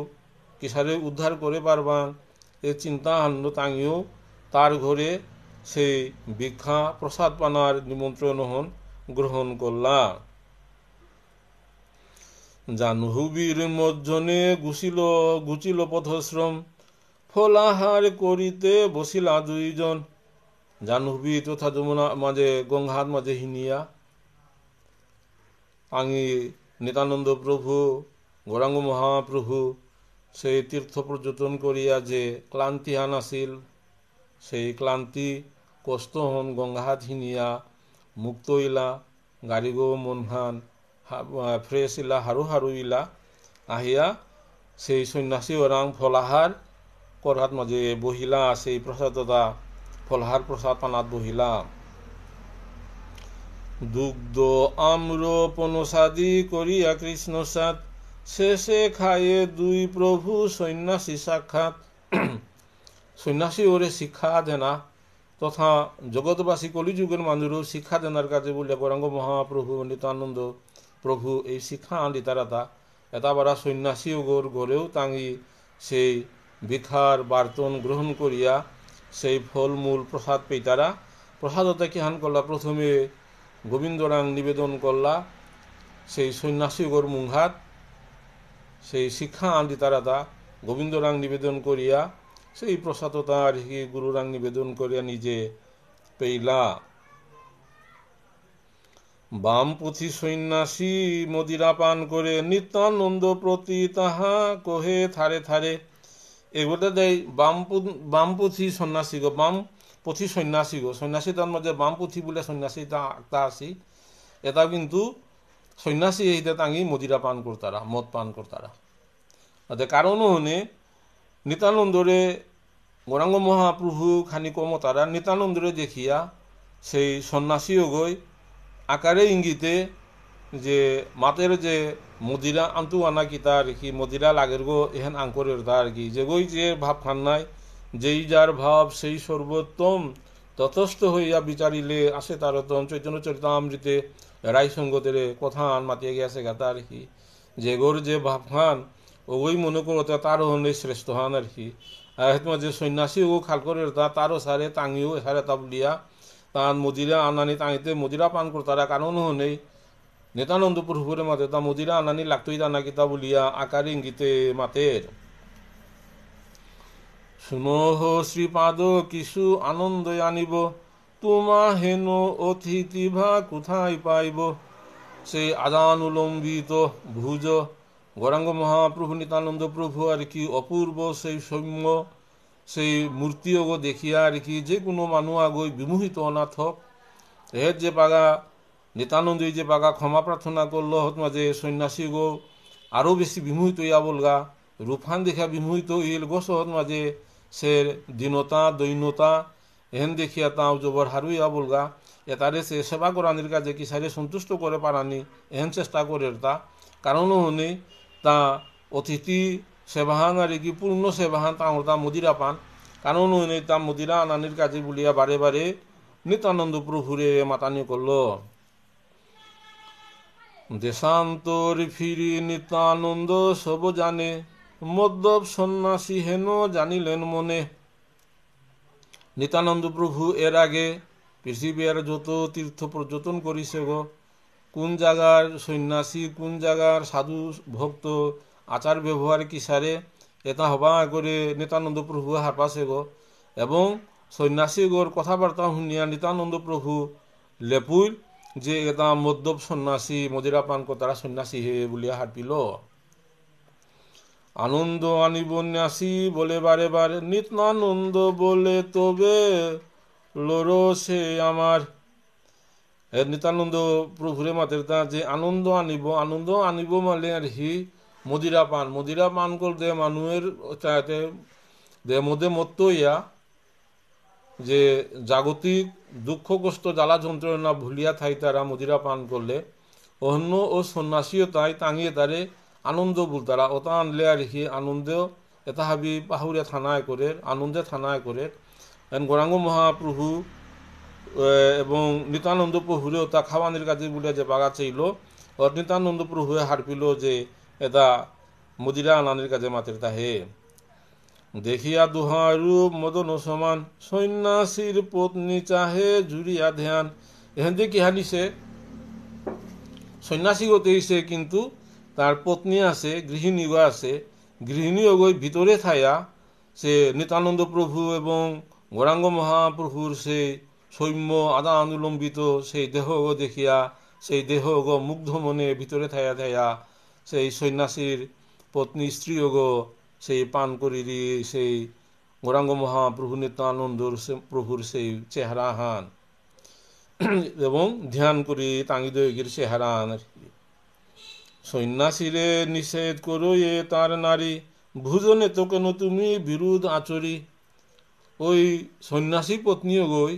কিসারে উদ্ধার করে পারবান এ চিন্তা হান্ন তাঙিও তার ঘরে সেই ভিক্ষা প্রসাদ পানার নিমন্ত্রণ হন গ্রহণ করলা। জাহ্নবীর মজ্জনে গুচিল পথশ্রম, ফলাহার করিতে বসিলা দুইজন। জাহ্নবী তথা যমুনা মাঝে গঙ্গার মাঝে হিনিয়া আঙি নিত্যানন্দ প্রভু গৌরাঙ্গ মহাপ্রভু সেই তীর্থ পর্যটন করিয়া যে ক্লান্তি হান আছিল, সেই ক্লান্তি কষ্ট হন গঙ্গাহাত হিনিয়া মুক্ত ইলা, গাড়ি গো মনহান ফ্রেশ ইলা, হারু হারু ইলা আহিয়া সেই সন্ন্যাসী ওরাং ফলাহার করাত মাঝে বহিলা, সেই প্রসাদতা ফলাহার প্রসাদ পানাত বহিলা। দুগ্ধ আম্র পনসাদি করিয়া কৃষ্ণ সাত, শেষে খায়ে দুই প্রভু সন্ন্যাসী সাক্ষাৎ। সন্ন্যাসী ওরে শিক্ষা দেনা তথা জগৎবাসী কলিযুগের মানুষও শিক্ষা দেনার কাজে বলে গৌরাঙ্গ মহাপ্রভু নিত্যানন্দ প্রভু এই শিক্ষা আনি তারা এটা বারা সন্ন্যাসী ওগর গড়েও তাঙ্গি সেই ভিক্ষার বার্তন গ্রহণ করিয়া সেই ফলমূল প্রসাদ পেইতারা। প্রসাদতে কিহান করলা, প্রথমে গোবিন্দরাং নিবেদন করলা সেই সন্ন্যাসী ওগর মুংহাত, সেই শিক্ষা আনি তারা গোবিন্দরাং নিবেদন করিয়া সেই প্রসাদতা আর কি গুরুরাং নিবেদন করিয়া নিজে পেইলা। বামপথী সন্ন্যাসী মদিরা পান করে, নিত্যানন্দ প্রতি তাহা কহে থারে থারে। এগুলো দেয় বামপথী সন্ন্যাসী গো, বামপথী সন্ন্যাসী গো, সন্ন্যাসী তার মধ্যে বামপথী বলে সন্ন্যাসী তা আসি, এটাও কিন্তু সন্ন্যাসী এইটা তাঙ্গি মদিরা পান করতারা, মদ পান করতারা। কারণও হনে নিত্যানন্দরে গৌরাঙ্গ মহাপ্রভু খানি কমতারা নিত্যানন্দরে দেখিয়া সেই সন্ন্যাসীও গই আকারে ইঙ্গিতে যে মাতের যে মদিরা আন্তু আনা কিতা আর কি মদিরা লাগের গো এহেন আঙ্করের তা আর কি, যে গই যে ভাব খান নাই, যেই যার ভাব সেই সর্বোত্তম, ততস্থ হইয়া বিচারিলে আসে তারতম। চৈতন্য চরিতামৃতে রায় সঙ্গতের কথা মাতিয়ে গেছে গাতা আর কি, যে গোর যে ভাব খান ওই মনে করতে তারও হলে শ্রেষ্ঠ হান আর কি। যে সন্ন্যাসী ও খালকরের তারও সারে তাঙিও সারে তা বলিয়া তার মদিরা আনানি তাঙিতে মদিরা পান করতারা। কারণ নেই নিত্যানন্দ প্রভুরে মাতে তা মদিরা আনানি লাগতই দানা কিতা বলিয়া আকার ইঙ্গিতে মাতের। শুনহ শ্রীপাদ কিছু আনন্দ আনিব, তোমা হেন অতিথি ভা কোথায় পাইব। সেই আদানুলম্বিত ভুজ গৌরাঙ্গ মহাপ্রভু নিত্যানন্দ প্রভু আর কি অপূর্ব সেই সৌম্য সেই মূর্তিও গো দেখিয়া আর কি যে কোনো মানুষ আগই বিমোহিত অনাথ এর যে পাগা নিত্যানন্দ যে পাগা ক্ষমা প্রার্থনা করল হত মাঝে সন্ন্যাসী গো আরও বেশি বিমোহিত ইয়া বলগা, রূফান দেখা বিমোহিত ইল গোস হত মাঝে সে দীনতা দৈন্যতা এহেন দেখিয়া তাও জবর হারু ইয়া বলগা, এটারে সে সেবা করানির কাজে কি সারে সন্তুষ্ট করে পারানি এহেন চেষ্টা করে তা। কারণও হনে তা অতিথি সেবাহান আর কি পূর্ণ সেবাহান তা মদিরা পান। কারণ হনে তা মদিরা আনানির কাজে বলিয়া বারে বারে নিত্যানন্দ প্রভুরে মাতানি করল। দেশান্তর ফিরি নিত্যানন্দ সব জানে, মদ্যপ সন্ন্যাসী হেন জানিলেন মনে। নিত্যানন্দ প্রভু এর আগে পৃথিবীর যত তীর্থ পর্যটন করিছে গো, কোন জায়গার সন্ন্যাসী কোন জায়গার সাধু ভক্ত আচার ব্যবহার কি সারে এটা হবা করে নিত্যানন্দ প্রভু হারপাছে গো। এবং সন্ন্যাসী গোর কথাবার্তা শুনিয়া নিত্যানন্দ প্রভু লেপুর যে এটা মদ্যপ সন্ন্যাসী মদিরা পান তারা সন্ন্যাসী হে বলিয়া হাঁপিল। আনন্দ আনিব ন্যাসী বলে বারে বারে, নিত্যানন্দ বলে তবে লোরো সে আমার। নিত্যানন্দ প্রভুরে মাতের তা যে আনন্দ আনিব মানে আর হি মদিরা পান করতে মানুষের চাইতে দেহ মধ্যে মত্ত ইয়া যে জাগতিক দুঃখ কষ্ট জ্বালা যন্ত্রণা ভুলিয়া থাই তারা মদিরা পান করলে, অন্য ও সন্ন্যাসীও তাই টাঙিয়ে তারে আনন্দ বল তারা ওটা আনলে আর হি আনন্দ এটা হাবি পাহুরিয়া থানায় করে আনন্দে থানায় করে। গৌরাঙ্গ মহাপ্রভু এবং নিত্যানন্দ প্রভুরেও তা খাওয়ানির কাজে বলে যে বাগা চাইল, নিত্যানন্দ প্রভুয়ে হারপিল যে এটা মদিরা আনানির কাজে মাতের তাহে। দেখিয়া দুহার রূপ মদন সমান, সন্ন্যাসীর পত্নী চাহে জুড়িয়া ধ্যান। এখান থেকে কি হানিছে সন্ন্যাসী হতেইছে কিন্তু তার পত্নী আছে, গৃহিণীও আছে। গৃহিণীও গই ভিতরে থাইয়া সে নিত্যানন্দ প্রভু এবং গৌরাঙ্গ মহাপ্রভুর সেই সৌম্য আদা অনুলম্বিত সেই দেহ দেখিয়া সেই দেহ মুগ্ধ মনে ভিতরে থাইয়া থাইয়া সেই সন্ন্যাসীর পত্নী স্ত্রীও সেই পান করি সেই গৌরাঙ্গ মহাপ্রভু নিত্যানন্দর প্রভুর সেই চেহারা হান এবং ধ্যান করি তাঙ্গিদয়গির চেহারা হান। সন্ন্যাসীরে নিষেধ করো এ তার নারী, ভুজনে তো কেন তুমি বিরোধ আচরি। ওই সন্ন্যাসী পত্নীও গই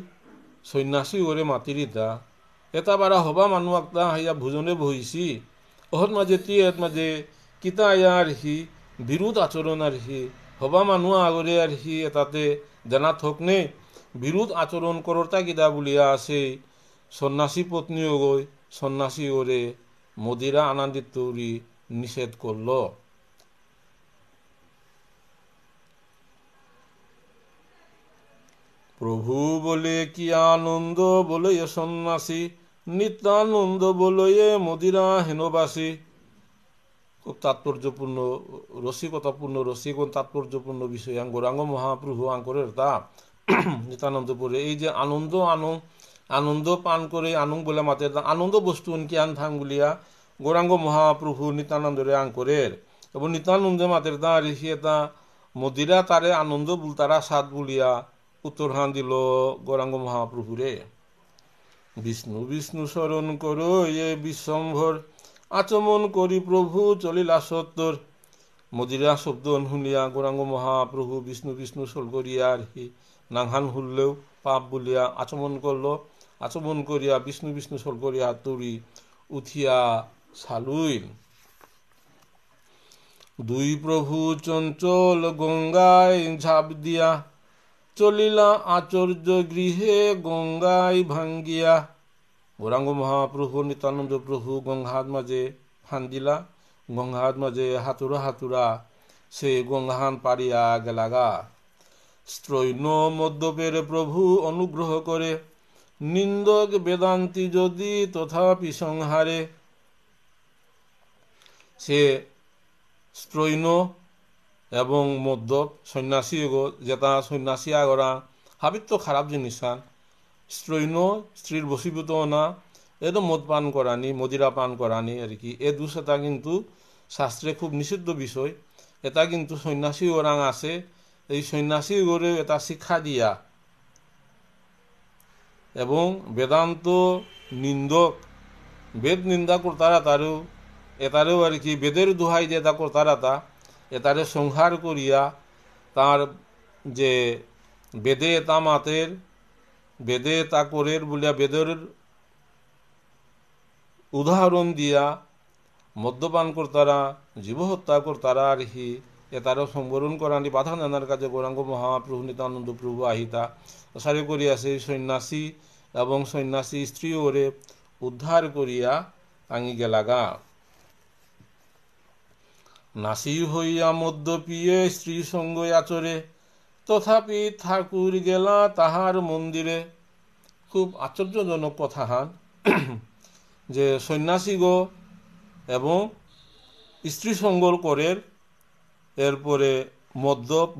সন্ন্যাসী ওরে মাতিরিতা এটা বারা হবা মানুহ একটা হাইয়া ভোজনে বহিছি ওহর মাঝে টিয়ের মাঝে কিতা আর হি বিরোধ আচরণ আর হি হবা মানুহ আগরে আর হি এটাতে দেনা থক নে বিরোধ আচরণ করতা কিতা বলিয়া আছে। সন্ন্যাসী পত্নীও গই সন্ন্যাসী ওরে মদিরা আনন্দিত তৌরি নিষেধ করল। প্রভু বলে কি আনন্দ বলে সন্ন্যাসী, নিত্যানন্দ বলে মদিরা হেনবাসী। খুব তাৎপর্যপূর্ণ রসিকতাপূর্ণ রসিক ও তাৎপর্যপূর্ণ বিষয় গৌরাঙ্গ মহাপ্রভু আঙ্করের তা নিত্যানন্দপুরে এই যে আনন্দ পান করে আনন্দ বলে মাতে আনন্দ বস্তু কি আনথাং বলিয়া গৌরাঙ্গ মহাপ্রভু নিত্যানন্দরে আঙ্করের এবং নিত্যানন্দ মাতের দা ঋষি এটা মদিরা তারে আনন্দ বুল তারা সাত বলিয়া উত্তরহান দিল গৌরাঙ্গ মহাপ্রভুরে। বিষ্ণু বিষ্ণু স্মরণ করো এ বিশ্বম্ভর, আচমন করি প্রভু চলিলা সত্তর। মদিরা শব্দ শুনিয়া গৌরাঙ্গ মহাপ্রভু বিষ্ণু বিষ্ণু সল করিয়া আর হি নাংহান হুললেও পাপ বলিয়া আচমন করল। আচমন করিয়া বিষ্ণু বিষ্ণু সল করিয়া তরি উঠিয়া সালুইল। দুই প্রভু চঞ্চল গঙ্গায় ঝাঁপ দিয়া, চলিলা আচর্য গৃহে গঙ্গায় ভাঙ্গিয়া। গৌরাঙ্গ মহাপ্রভু নিত্যানন্দ প্রভু গঙ্গাহাত মাঝে ফান্দিলা, গঙ্গাহাত মাঝে হাতুরা হাতুরা সে গঙ্গাহান পারিয়া গেলাগা। স্ত্রৈণ মদ্যপের প্রভু অনুগ্রহ করে, নিন্দক বেদান্তি যদি তথাপি সংহারে। সে স্ত্রৈণ এবং মদ্যপ সন্ন্যাসী যেটা সন্ন্যাসী আগরা হাবিত তো খারাপ জিনিস খান। স্ত্রৈণ স্ত্রীর বশীভূত না এতো মদ পান করানি মদিরা পান করানি আর কি এ দুটা কিন্তু শাস্ত্রে খুব নিষিদ্ধ বিষয়। এটা কিন্তু সন্ন্যাসী ওরাং আছে, এই সন্ন্যাসী গড়ে এটা শিক্ষা দিয়া এবং বেদান্ত নিন্দক বেদ নিন্দা করতারা তারও এটারেও আর কি বেদের দোহাই যে এটা করতারা তা এটারে সংহার করিয়া তার যে বেদে তা মাতের বেদে তা করের বলিয়া বেদের উদাহরণ দিয়া মদ্যপান করতারা জীবহত্যা করতারা আর হি এটারও সংবরণ করানি বাধা নানার কাজে গৌরাঙ্গ মহাপ্রভু নিত্যানন্দ প্রভু আহিতা সারি করিয়াছে সন্ন্যাসী এবং সন্ন্যাসী স্ত্রী ওরে উদ্ধার করিয়া টাঙি গেলাগা। নাসি হইয়া মদ্যপিয়ে স্ত্রী সঙ্গ আচরে, তথাপি ঠাকুর গেলা তাহার মন্দিরে। খুব আশ্চর্যজনক কথা হান যে সন্ন্যাসী গো এবং স্ত্রী সঙ্গ করের এরপরে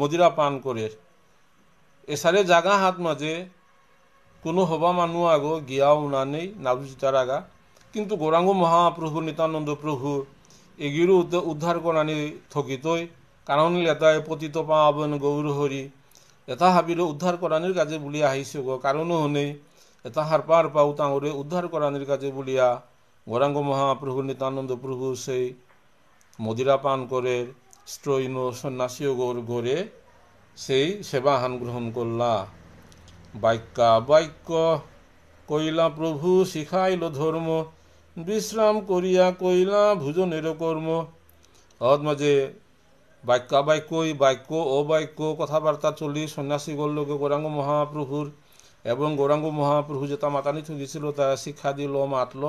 মদিরা পান করে এসারে জাগা হাত মাঝে কোনো হবা মানুহ আগো গিয়াও না নেই নাবুজিতার আগা কিন্তু গৌরাঙ্গ মহাপ্রভু নিত্যানন্দ প্রভু এগিরও উদ্ধার করানি থকিতই কারণ এটাই পতিত পাবন গৌর হরি এটা হাবিরে উদ্ধার করানির কাজে বলি আহিছে গো কারণও নেই এটা হারপা হারপাও তাঁরে উদ্ধার করানির কাজে বলিয়া গৌরাঙ্গ মহাপ্রভু নিত্যানন্দ প্রভু সেই মদিরা পান করে স্ত্রৈন সন্ন্যাসী গৌর ঘরে সেই সেবাহান গ্রহণ করলা বাক্য কইলা প্রভু শিখাইল ধর্ম বিশ্রাম করিয়া কইলা ভোজনের কর্ম মাঝে বাক্য অবাক্য কথাবার্তা চলি সন্ন্যাসী গল্লকে গৌরাঙ্গ মহাপ্রভুর এবং গৌরাঙ্গ মহাপ্রভু যেটা মাতানি থুগিছিল তা শিক্ষা দিল মাতল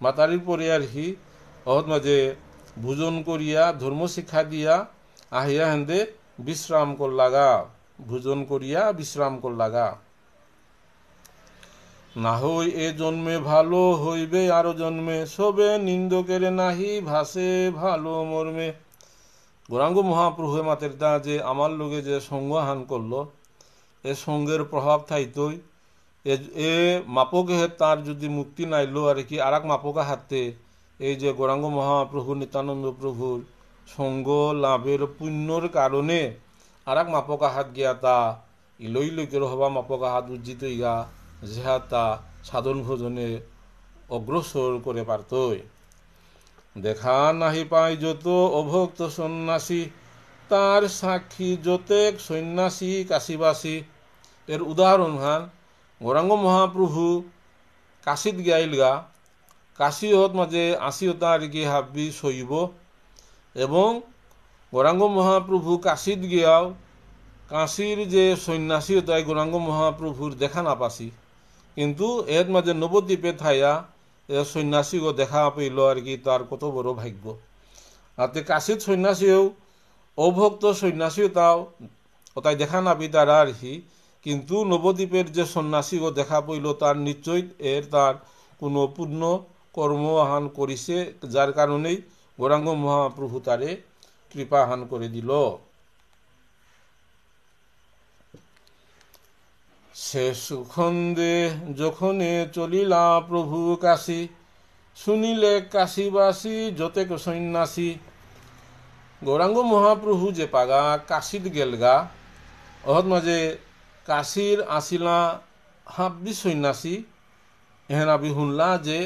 মাতারির পরে আর হি মাঝে ভোজন করিয়া ধর্ম শিক্ষা দিয়া আহিয়া হেন্দে বিশ্রাম করলাগা ভোজন করিয়া বিশ্রাম করলাগা না হই এ জন্মে ভালো হইবে আরো জন্মে সবে নিন্দকের নাহি ভাসে ভালো মর্মে গৌরাঙ্গ মহাপ্রভু মাতের দা যে আমার লোকে যে সঙ্গহান করলো এ সঙ্গের প্রভাব থাইতই এ মাপকে তার যদি মুক্তি নাইলো আর কি আর এক মাপকা হাতে এই যে গৌরাঙ্গ মহাপ্রভু নিত্যানন্দ প্রভুর সঙ্গ লাভের পুণ্যর কারণে আর এক মাপকা হাত গিয়া তা ইলই লইকের হবা মাপকা হাত উজ্জিত ইগা যেহা তা সাধন ভোজনে অগ্রসর করে পারতই দেখা নাহি পাই যত অভক্ত সন্ন্যাসী তার সাক্ষী যতেক সন্ন্যাসী কাশীবাসী এর উদাহরণ হান গৌরাঙ্গ মহাপ্রভু কাশীত গাইলগা কাশী হত মাঝে আসিওতা আর কি হাবি শৈব এবং গৌরাঙ্গ মহাপ্রভু কাশীত গিয়াও কাশীর যে সন্ন্যাসী তাই গৌরাঙ্গ মহাপ্রভুর দেখা না পাসি কিন্তু এর মাঝে নবদ্বীপে থাইয়া এ সন্ন্যাসীও দেখা পেল আর কি তার কত বড় ভাগ্য আতে কাশীত সন্ন্যাসীও অভক্ত সন্ন্যাসীও তাও তাই দেখা না পি তারা আর কি কিন্তু নবদ্বীপের যে সন্ন্যাসীও দেখা পইল তার নিশ্চয় এর তার কোনো পূর্ণ কর্ম আহান করিছে যার কারণেই গৌরাঙ্গ মহাপ্রভু তারে কৃপা আহান করে দিল শেষ খন্দে যখনে চলিলা প্রভু কাশী শুনিলে কাশীবাসী যতেক সন্ন্যাসী গৌরাঙ্গ মহাপ্রভু যে পাগা কাশীত গেলগা অহত মাঝে কাশীর আসিলা হাব্বি সন্ন্যাসী এহেন আবি শুনলা যে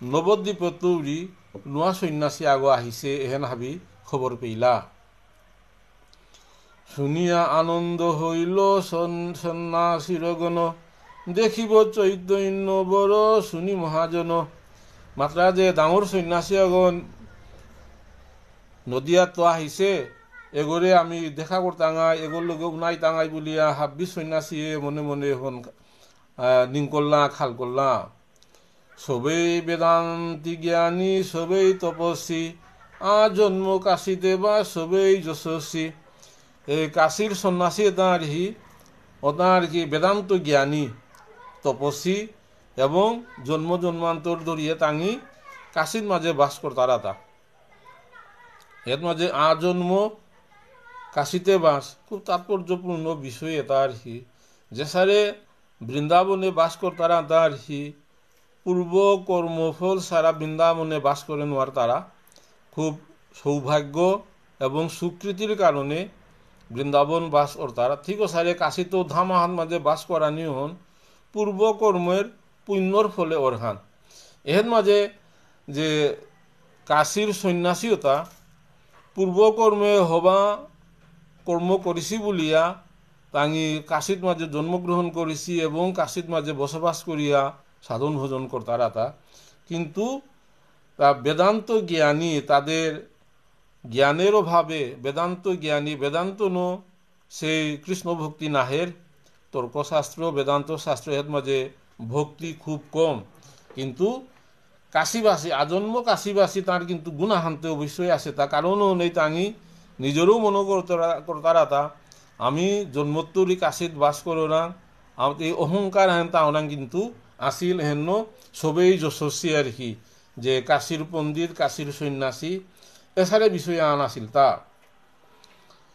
নবদ্বীপ তৌরি নোয়া সন্ন্যাসী আগো আহিছে এহেন হাবি খবর পেইলা শুনিয়া আনন্দ হইল সন্ন্যাসীর গণ দেখিব চৈতন্য বড় শুনি মহাজন মাত্রা যে ডাঙর সন্ন্যাসী আগন নদিয়াত তো আহিছে এগরে আমি দেখা করতাঙাই এগোর লোক নাই তাঙাই বলিয়া হাব্বি সন্ন্যাসী মনে মনে হন নিং করলা খাল করলা সবেই বেদান্তি জ্ঞানী সবেই তপস্বী জন্ম কাশীতে বা সবেই যশস্বী এই কাশীর সন্ন্যাসী তাঁর কি বেদান্ত জ্ঞানী তপস্বী এবং জন্ম জন্মান্তর ধরিয়ে তাঙি কাশীর মাঝে বাস করতারা তা এর মাঝে আজন্ম কাশীতে বাস খুব তাৎপর্যপূর্ণ বিষয় এটা আর কি যে সারে বৃন্দাবনে বাস করতারা তার পূর্ব কর্মফল সারা বৃন্দাবনে বাস করে নেওয়ার তারা খুব সৌভাগ্য এবং স্বীকৃতির কারণে বৃন্দাবন বাস করতারা ঠিক সারে কাশীতেও ধামাহান মাঝে বাস করানি হন পূর্ব কর্মের পুণ্যর ফলে অরহান এর মাঝে যে কাশীর সন্ন্যাসীতা পূর্বকর্মে হবা কর্ম করিছি বলিয়া তাঙি কাশীত মাঝে জন্মগ্রহণ করেছি এবং কাশীত মাঝে বসবাস করিয়া সাধন ভোজন করতারা তা কিন্তু তা বেদান্ত জ্ঞানী তাদের জ্ঞানের অভাবে বেদান্ত জ্ঞানী বেদান্ত সেই কৃষ্ণ ভক্তি নাহের তর্কশাস্ত্র বেদান্ত শাস্ত্র এর মাঝে ভক্তি খুব কম কিন্তু কাশীবাসী আজন্ম কাশীবাসী তার কিন্তু গুণাহান্তে অবশ্যই আছে তা কারণও নেই তাঙি নিজেরও মনে করতারা তা আমি জন্মোত্তরী কাশীত বাস করো না এই অহংকার হেন তা ওনাং কিন্তু আসিল হেন সবেই যশস্বী আর কি যে কাশীর পণ্ডিত কাশীর সন্ন্যাসী এছাড়া বিষয় আন আসিল তা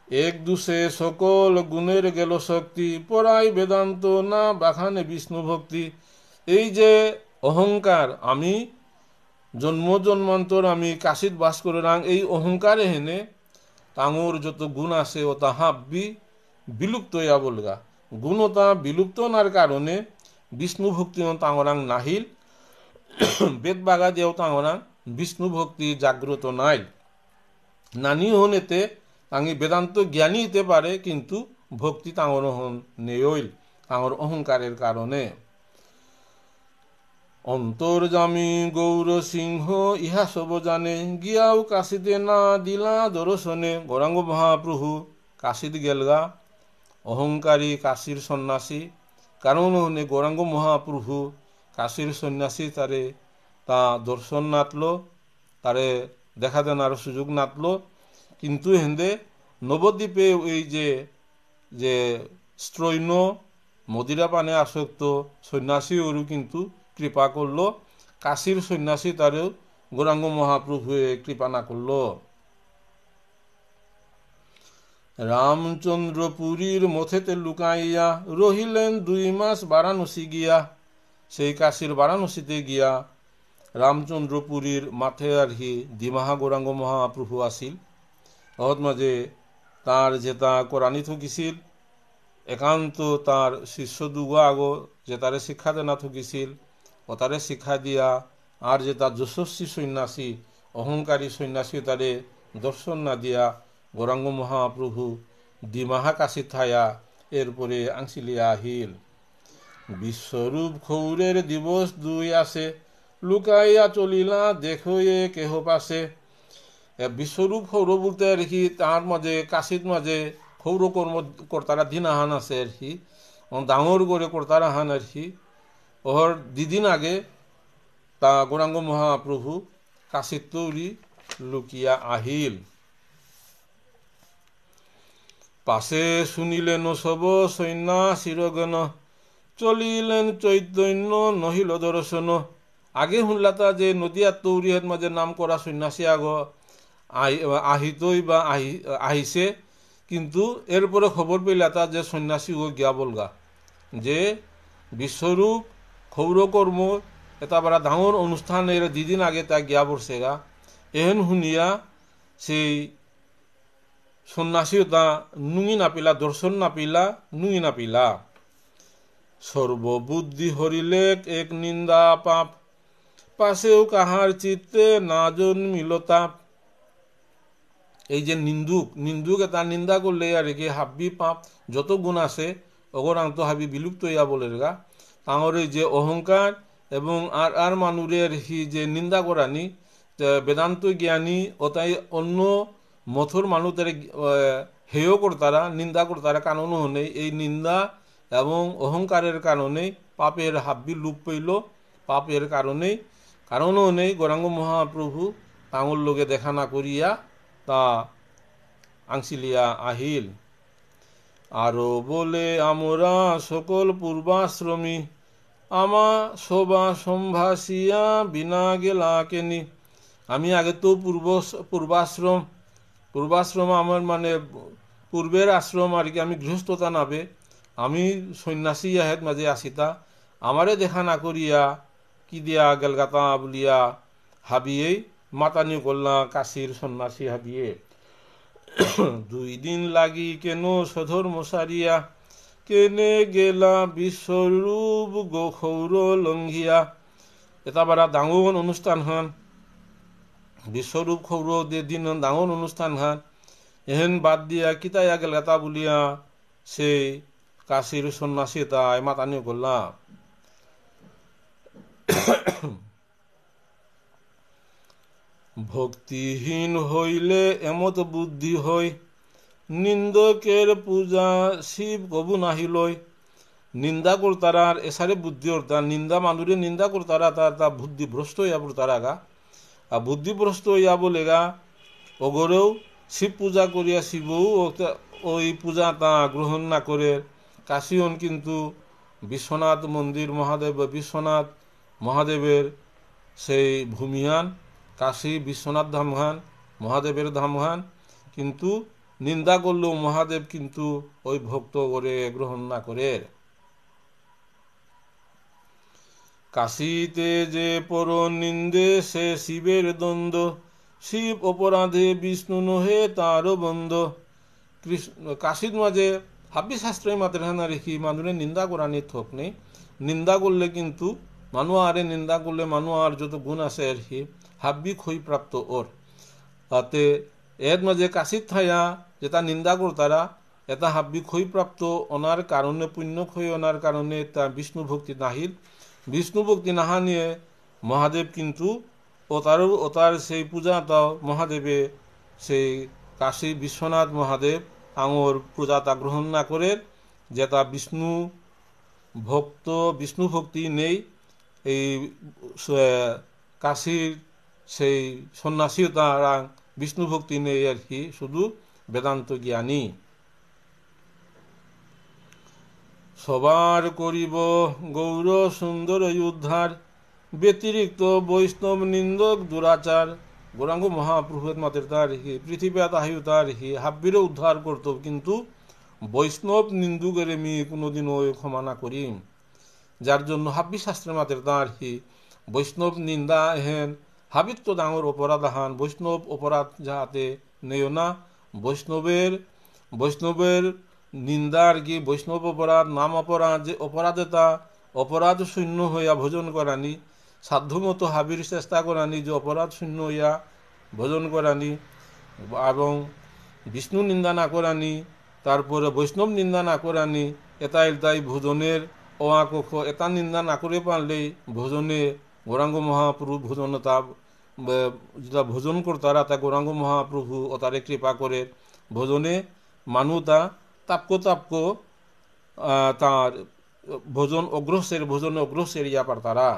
এক দুষে সকল গুণের গেল শক্তি, পড়াই বেদান্ত না বাখানে বিষ্ণু ভক্তি। এই যে অহংকার, আমি জন্ম জন্মান্তর আমি কাশিত বাস করে রাং, এই অহংকারে হেনে তাঙর যত গুণ আছে ও তাহা বিলুপ্ত হইয়া বলগা। গুণতা বিলুপ্ত নার কারণে বিষ্ণু ভক্তি তাঙরাং নাহিল, বেদ বাগা দিয়েও তাঙরাং বিষ্ণু ভক্তি জাগ্রত নাই। নানি হন এতে তাঙি বেদান্ত জ্ঞানী হতে পারে, কিন্তু ভক্তি তাঙর হন নেইল তাঙর অহংকারের কারণে। অন্তর্যামী গৌর সিংহ ইহা সব জানে, গিয়াও কাশিতে না দিলা দর্শনে। গৌরাঙ্গ মহাপ্রভু কাশিত গেলগা, অহংকারী কাশীর সন্ন্যাসী, কারণ হনে গৌরাঙ্গ মহাপ্রভু কাশীর সন্ন্যাসী তারে তা দর্শন নাতলো, তারে দেখা দেনার সুযোগ নাতলো। কিন্তু হেন্দে নবদ্বীপে এই যে স্ত্রৈণ মদিরা পানে আসক্ত সন্ন্যাসী ওরও কিন্তু কৃপা করল, কাশীর সন্ন্যাসী তারেও গৌরাঙ্গ মহাপ্রভুয়ে কৃপা না করল। রামচন্দ্রপুরীর মথেতে লুকাইয়া রহিলেন 2 মাস বারাণসী গিয়া। সেই কাশীর বারাণসীতে গিয়া রামচন্দ্রপুরীর মাথে আর হি দিমাহা গৌরাঙ্গ মহাপ্রভু আসিল। অহত মাঝে তার যেটা কোরআনি থকিছিল, একান্ত তার শিষ্য দুগা আগো যে তারে শিক্ষা দেনা থকিছিল, ও তারে শিক্ষা দিয়া আর যে তার যশস্বী সন্ন্যাসী অহংকারী সন্ন্যাসী তারে দর্শন না দিয়া গৌরাঙ্গ মহাপ্রভু দিমাহা কাশী থায়া এরপরে আংশিলিয়া আহিল। বিশ্বরূপ খৌরের দিবস 2 আসে, লুকাইয়া চলিলা দেখো এ কেহ পাশে। বিশ্বরূপ খৌর বলতে আর কি তার মাঝে কাশীর মাঝে খৌর কর্তারা দিনাহান আছে আর কি, ডাঙর করে কর্তারা হান আর কি। ওহর 2 দিন আগে তা গৌরাঙ্গ মহাপ্রভু কাশীর তৌরি লুকিয়া আহিল। পাশে শুনিলেন সব সন্ন্যাসীর গণ, চলিলেন চৈতন্য নহিল দর্শন। আগে শুনলাতা যে নদিয়ার তৌরিহাত মাঝে নাম করা সন্ন্যাসী আগ আহিতই বা আহিছে, কিন্তু এরপরে খবর পেলাতা যে সন্ন্যাসী ও গিয়া বলগা, যে বিশ্বরূপ ক্ষৌরকর্ম এটা বড় ডাঙর অনুষ্ঠানের 2 দিন আগে তা গিয়া পড়ছে গা। এহেন শুনিয়া সেই সন্ন্যাসী তা নুঙি নাপিলা, দর্শন নাপিলা, নুঙি নাপিলা। সর্ববুদ্ধি হরিলে এক নিন্দা পাপ, পাশেও কাহার চিত্তে না জন্মিল তাপ। এই যে নিন্দুক এটা নিন্দা করলে আর কি হাব্বি পাপ যত গুণ আছে অগরান্ত হাবি বিলুপ্ত ইয়া বলে গা। তাঁর এই যে অহংকার এবং আর মানুষের হি যে নিন্দা করানি, বেদান্ত জ্ঞানী ও তাই অন্য মথুর মানুষ তারা হেয় করতারা, নিন্দা করতারা, কারণ নেই এই নিন্দা এবং অহংকারের কারণে পাপের হাব্বি লুপ পেল। পাপের কারণও নেই গৌরাঙ্গ মহাপ্রভু তাঙর লোকে দেখা না করিয়া তা আংশিলিয়া আহিল। আরো বলে আমরা সকল পূর্বাশ্রমী, আমা শোভা সম্ভাসিয়া বিনা গেলা কেনি। আমি আগে তো পূর্বাশ্রম আমার মানে পূর্বের আশ্রম আর কি, আমি গৃহস্থতা নাবে আমি সন্ন্যাসী আহেদ মাঝে আসিতা, আমারে দেখা না করিয়া কি দিয়া গেলগাতা বলিয়া হাবিয়েই মাতানি করলা কাশীর সন্ন্যাসী হাবিয়ে। 2 দিন লাগি কেন সধর্ম সারিয়া, কেনে গেলা বিশ্বরূপ গোখৌর লঙ্ঘিয়া। এটা বারা ডাঙর অনুষ্ঠান হান, বিশ্বরূপ খৌর দিন ডাঙর অনুষ্ঠান হান। এহেন বাদ দিয়া কিতাইয়া গেলগাতা বলিয়া সেই কাশীর সন্ন্যাসী তাই মাতানি করলা। ভক্তিহীন হইলে এমত বুদ্ধি হয়, নিন্দকের পূজা শিব কবু নাহিলয়। নিন্দা করতারার এসারে বুদ্ধি অর্থা নিন্দা মানুষের নিন্দা করতারা তার বুদ্ধিভ্রষ্ট হইয়া পড়তারা গা। আর বুদ্ধিভ্রষ্ট হইয়া বলে গা ওগরেও শিব পূজা করিয়া শিবও ওই পূজা তা গ্রহণ না করে। কাশীন কিন্তু বিশ্বনাথ মন্দির বিশ্বনাথ মহাদেবের সেই ভূমিহান, কাশী বিশ্বনাথ ধামহান, মহাদেবের ধামহান, কিন্তু নিন্দা করলেও মহাদেব কিন্তু ওই ভক্ত করে গ্রহণ না করে। কাশীতে যে পর নিন্দে সে শিবের দ্বন্দ্ব, শিব অপরাধে বিষ্ণু নহে তারও বন্ধ। কৃষ্ণ কাশীর মাঝে হাব্বি শাস্ত্রের মাত্র হানা রেখি মানুষের নিন্দা করানি থোক নেই। নিন্দা করলে কিন্তু মানুষ আরে নিন্দা করলে মানুষ আর যত গুণ আছে আর কি হাব্বি ক্ষয় প্রাপ্ত ওর। তাতে এর মাঝে কাশির থায়া যেটা নিন্দা করতারা এটা হাব্বি ক্ষয় প্রাপ্ত ওনার কারণে পুণ্য ক্ষয় ওনার কারণে তা বিষ্ণু ভক্তি নাহিল। বিষ্ণু ভক্তি নাহা নিয়ে মহাদেব কিন্তু ওতার সেই পূজাটাও মহাদেবে সেই কাশী বিশ্বনাথ মহাদেব আঙর পূজাটা গ্রহণ না করে, যেটা বিষ্ণু ভক্ত বিষ্ণু ভক্তি নেই এই কাশীর সেই সন্ন্যাসীও তারা বিষ্ণু ভক্তি নেই আর কি, শুধু বেদান্ত জ্ঞানী। সবার করিব গৌর সুন্দর উদ্ধার, ব্যতিরিক্ত বৈষ্ণব নিন্দক দুরাচার। গৌরাঙ্গ মহাপ্রভুর মাতের তার হি পৃথিবী তাহিও তার হি হাব্বিরও উদ্ধার করত, কিন্তু বৈষ্ণব নিন্দুকের আমি কোনোদিনও ক্ষমা না করি। যার জন্য হাব্বি শাস্ত্রের মাতের তার হি বৈষ্ণব নিন্দা হেন হাবির তো ডাঙর অপরাধ হান, বৈষ্ণব অপরাধ যাহাতে নেও না। বৈষ্ণবের নিন্দা আর কি বৈষ্ণব অপরাধ নাম অপরাধ যে অপরাধে তা অপরাধ শূন্য হইয়া ভোজন করানি, সাধ্যমতো হাবির চেষ্টা করানি যে অপরাধ শূন্য হইয়া ভোজন করানি এবং বিষ্ণু নিন্দা না করানি, তারপরে বৈষ্ণব নিন্দা না করানি। এটাই ভোজনের অয়াকখ এটা নিন্দা না করে পারলেই ভোজনে গৌরাঙ্গ মহাপ্রভু ভোজন তা যেটা ভোজন করতারা তা গৌরাঙ্গ মহাপ্রভু ও তারে কৃপা করে ভোজনে মানুষ তা তাপক তার ভোজনে অগ্রসের ইয়া পারতারা।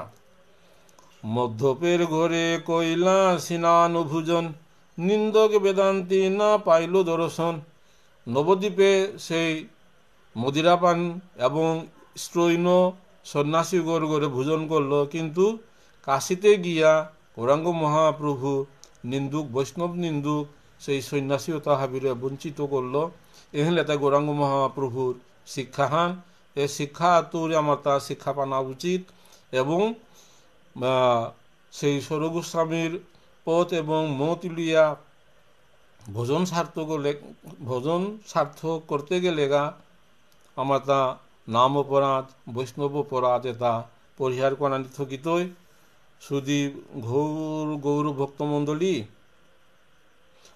মধ্যপের ঘরে কইলা সিনানু ভোজন, নিন্দক বেদান্তি না পাইল দর্শন। নবদ্বীপে সেই মদিরাপান এবং স্ত্রৈন সন্ন্যাসী গড়ে ভোজন করল, কিন্তু কাশীতে গিয়া গৌরাঙ্গ মহাপ্রভু নিন্দুক বৈষ্ণব নিন্দুক সেই সন্ন্যাসীও তাহাবিরে বঞ্চিত করল। এহলে তাই গৌরাঙ্গ মহাপ্রভুর শিক্ষাহান এই শিক্ষা তোর আমার তা শিক্ষা পানা উচিত এবং সেই সরগোস্বামীর পথ এবং মত লিয়া ভোজন সার্থক করতে গেলে গা আমার তা নাম অপরাধ বৈষ্ণব অপরাধ এটা পরিহার করানি থকিতই। শুধু গৌর ভক্তমণ্ডলী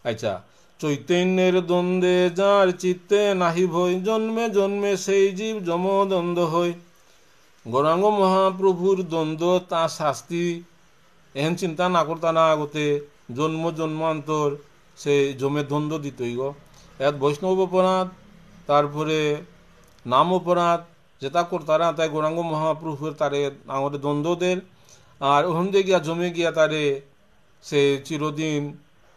আচ্ছা চৈতন্যের দ্বন্দ্বে যার চিত্তে নাহি ভয়, জন্মে জন্মে সেই জীব যমদ্বন্দ্ব হই। গৌরাঙ্গ মহাপ্রভুর দ্বন্দ্ব তা শাস্তি এহেন চিন্তা না করতা না আগতে জন্ম জন্মান্তর সে জমে দ্বন্দ্ব দিতই গো। এত বৈষ্ণব অপরাধ তারপরে নাম অপরাধ যেটা করতারা তাই গৌরাঙ্গ মহাপ্রভুর তারে আমাদের দ্বন্দ্বদের আর ওখান দিয়ে গিয়া জমে গিয়া তারে সে চিরদিন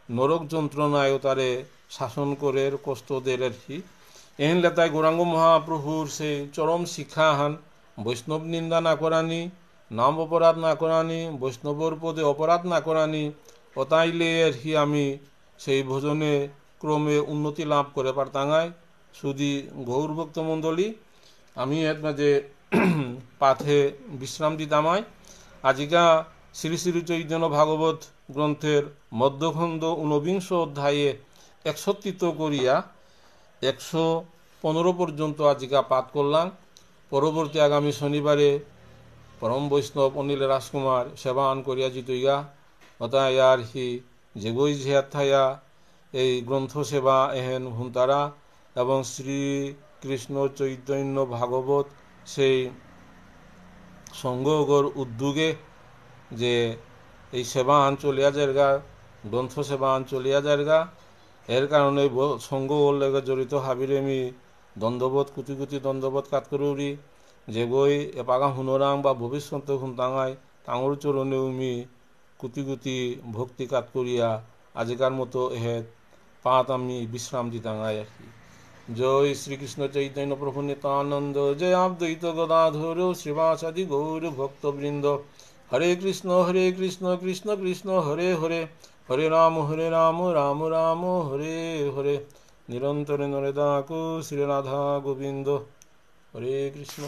নরক যন্ত্রণায় তারে শাসন করে কষ্ট দের আর কি। এহেন লেতায় গৌরাঙ্গ মহাপ্রভুর সেই চরম শিক্ষা হান বৈষ্ণব নিন্দা না করানি, নাম অপরাধ না করানি, বৈষ্ণবর পদে অপরাধ না করানি। অতাইলে আর কি আমি সেই ভোজনে ক্রমে উন্নতি লাভ করে পারতাঙায়। শুধু গৌরভক্ত মণ্ডলী আমি এর মাঝে পাঠে বিশ্রাম দিতামায়। আজিকা শ্রী শ্রী চৈতন্য ভাগবত গ্রন্থের মধ্যখণ্ড ঊনবিংশ অধ্যায়ে 61 করিয়া 115 পর্যন্ত আজিকা পাঠ করলাম। পরবর্তী আগামী শনিবারে পরম বৈষ্ণব অনিল রাজকুমার সেবান করিয়া জিতইগা অতায় আর হি যেগই ঝিয়ার থায়া এই গ্রন্থ সেবা এহেন হুন্তারা এবং শ্রীকৃষ্ণ চৈতন্য ভাগবত সেই সংঘগর উদ্যোগে যে এই সেবা আন চলিয়া যায়গা গ্রন্থ সেবা আন চলিয়া যায়গা এর কারণে সংঘ লেগে জড়িত হাবিরে আমি দ্বন্দ্ববোধ কুটি কুটি দ্বন্দ্ববোধ কাত করি যেগই এপাগা হুনরাং বা ভবিষ্যৎ হুনতাঙায় তাঙর চরণে উমি কুটি কুটি ভক্তি কাত করিয়া আজিকার মতো এহেত পাত আমি বিশ্রাম দিতাঙায় আর কি। জয় শ্রীকৃষ্ণ চৈতন্য প্রভু নিত্যানন্দ, জয় অদ্বৈত গদাধর শ্রীবাসাদি গৌর ভক্তবৃন্দ। হরে কৃষ্ণ কৃষ্ণ কৃষ্ণ হরে হরে, হরে রাম রাম রাম হরে হরে। নিরন্তরে নরে ডাকো শ্রী রাধা গোবিন্দ হরে কৃষ্ণ।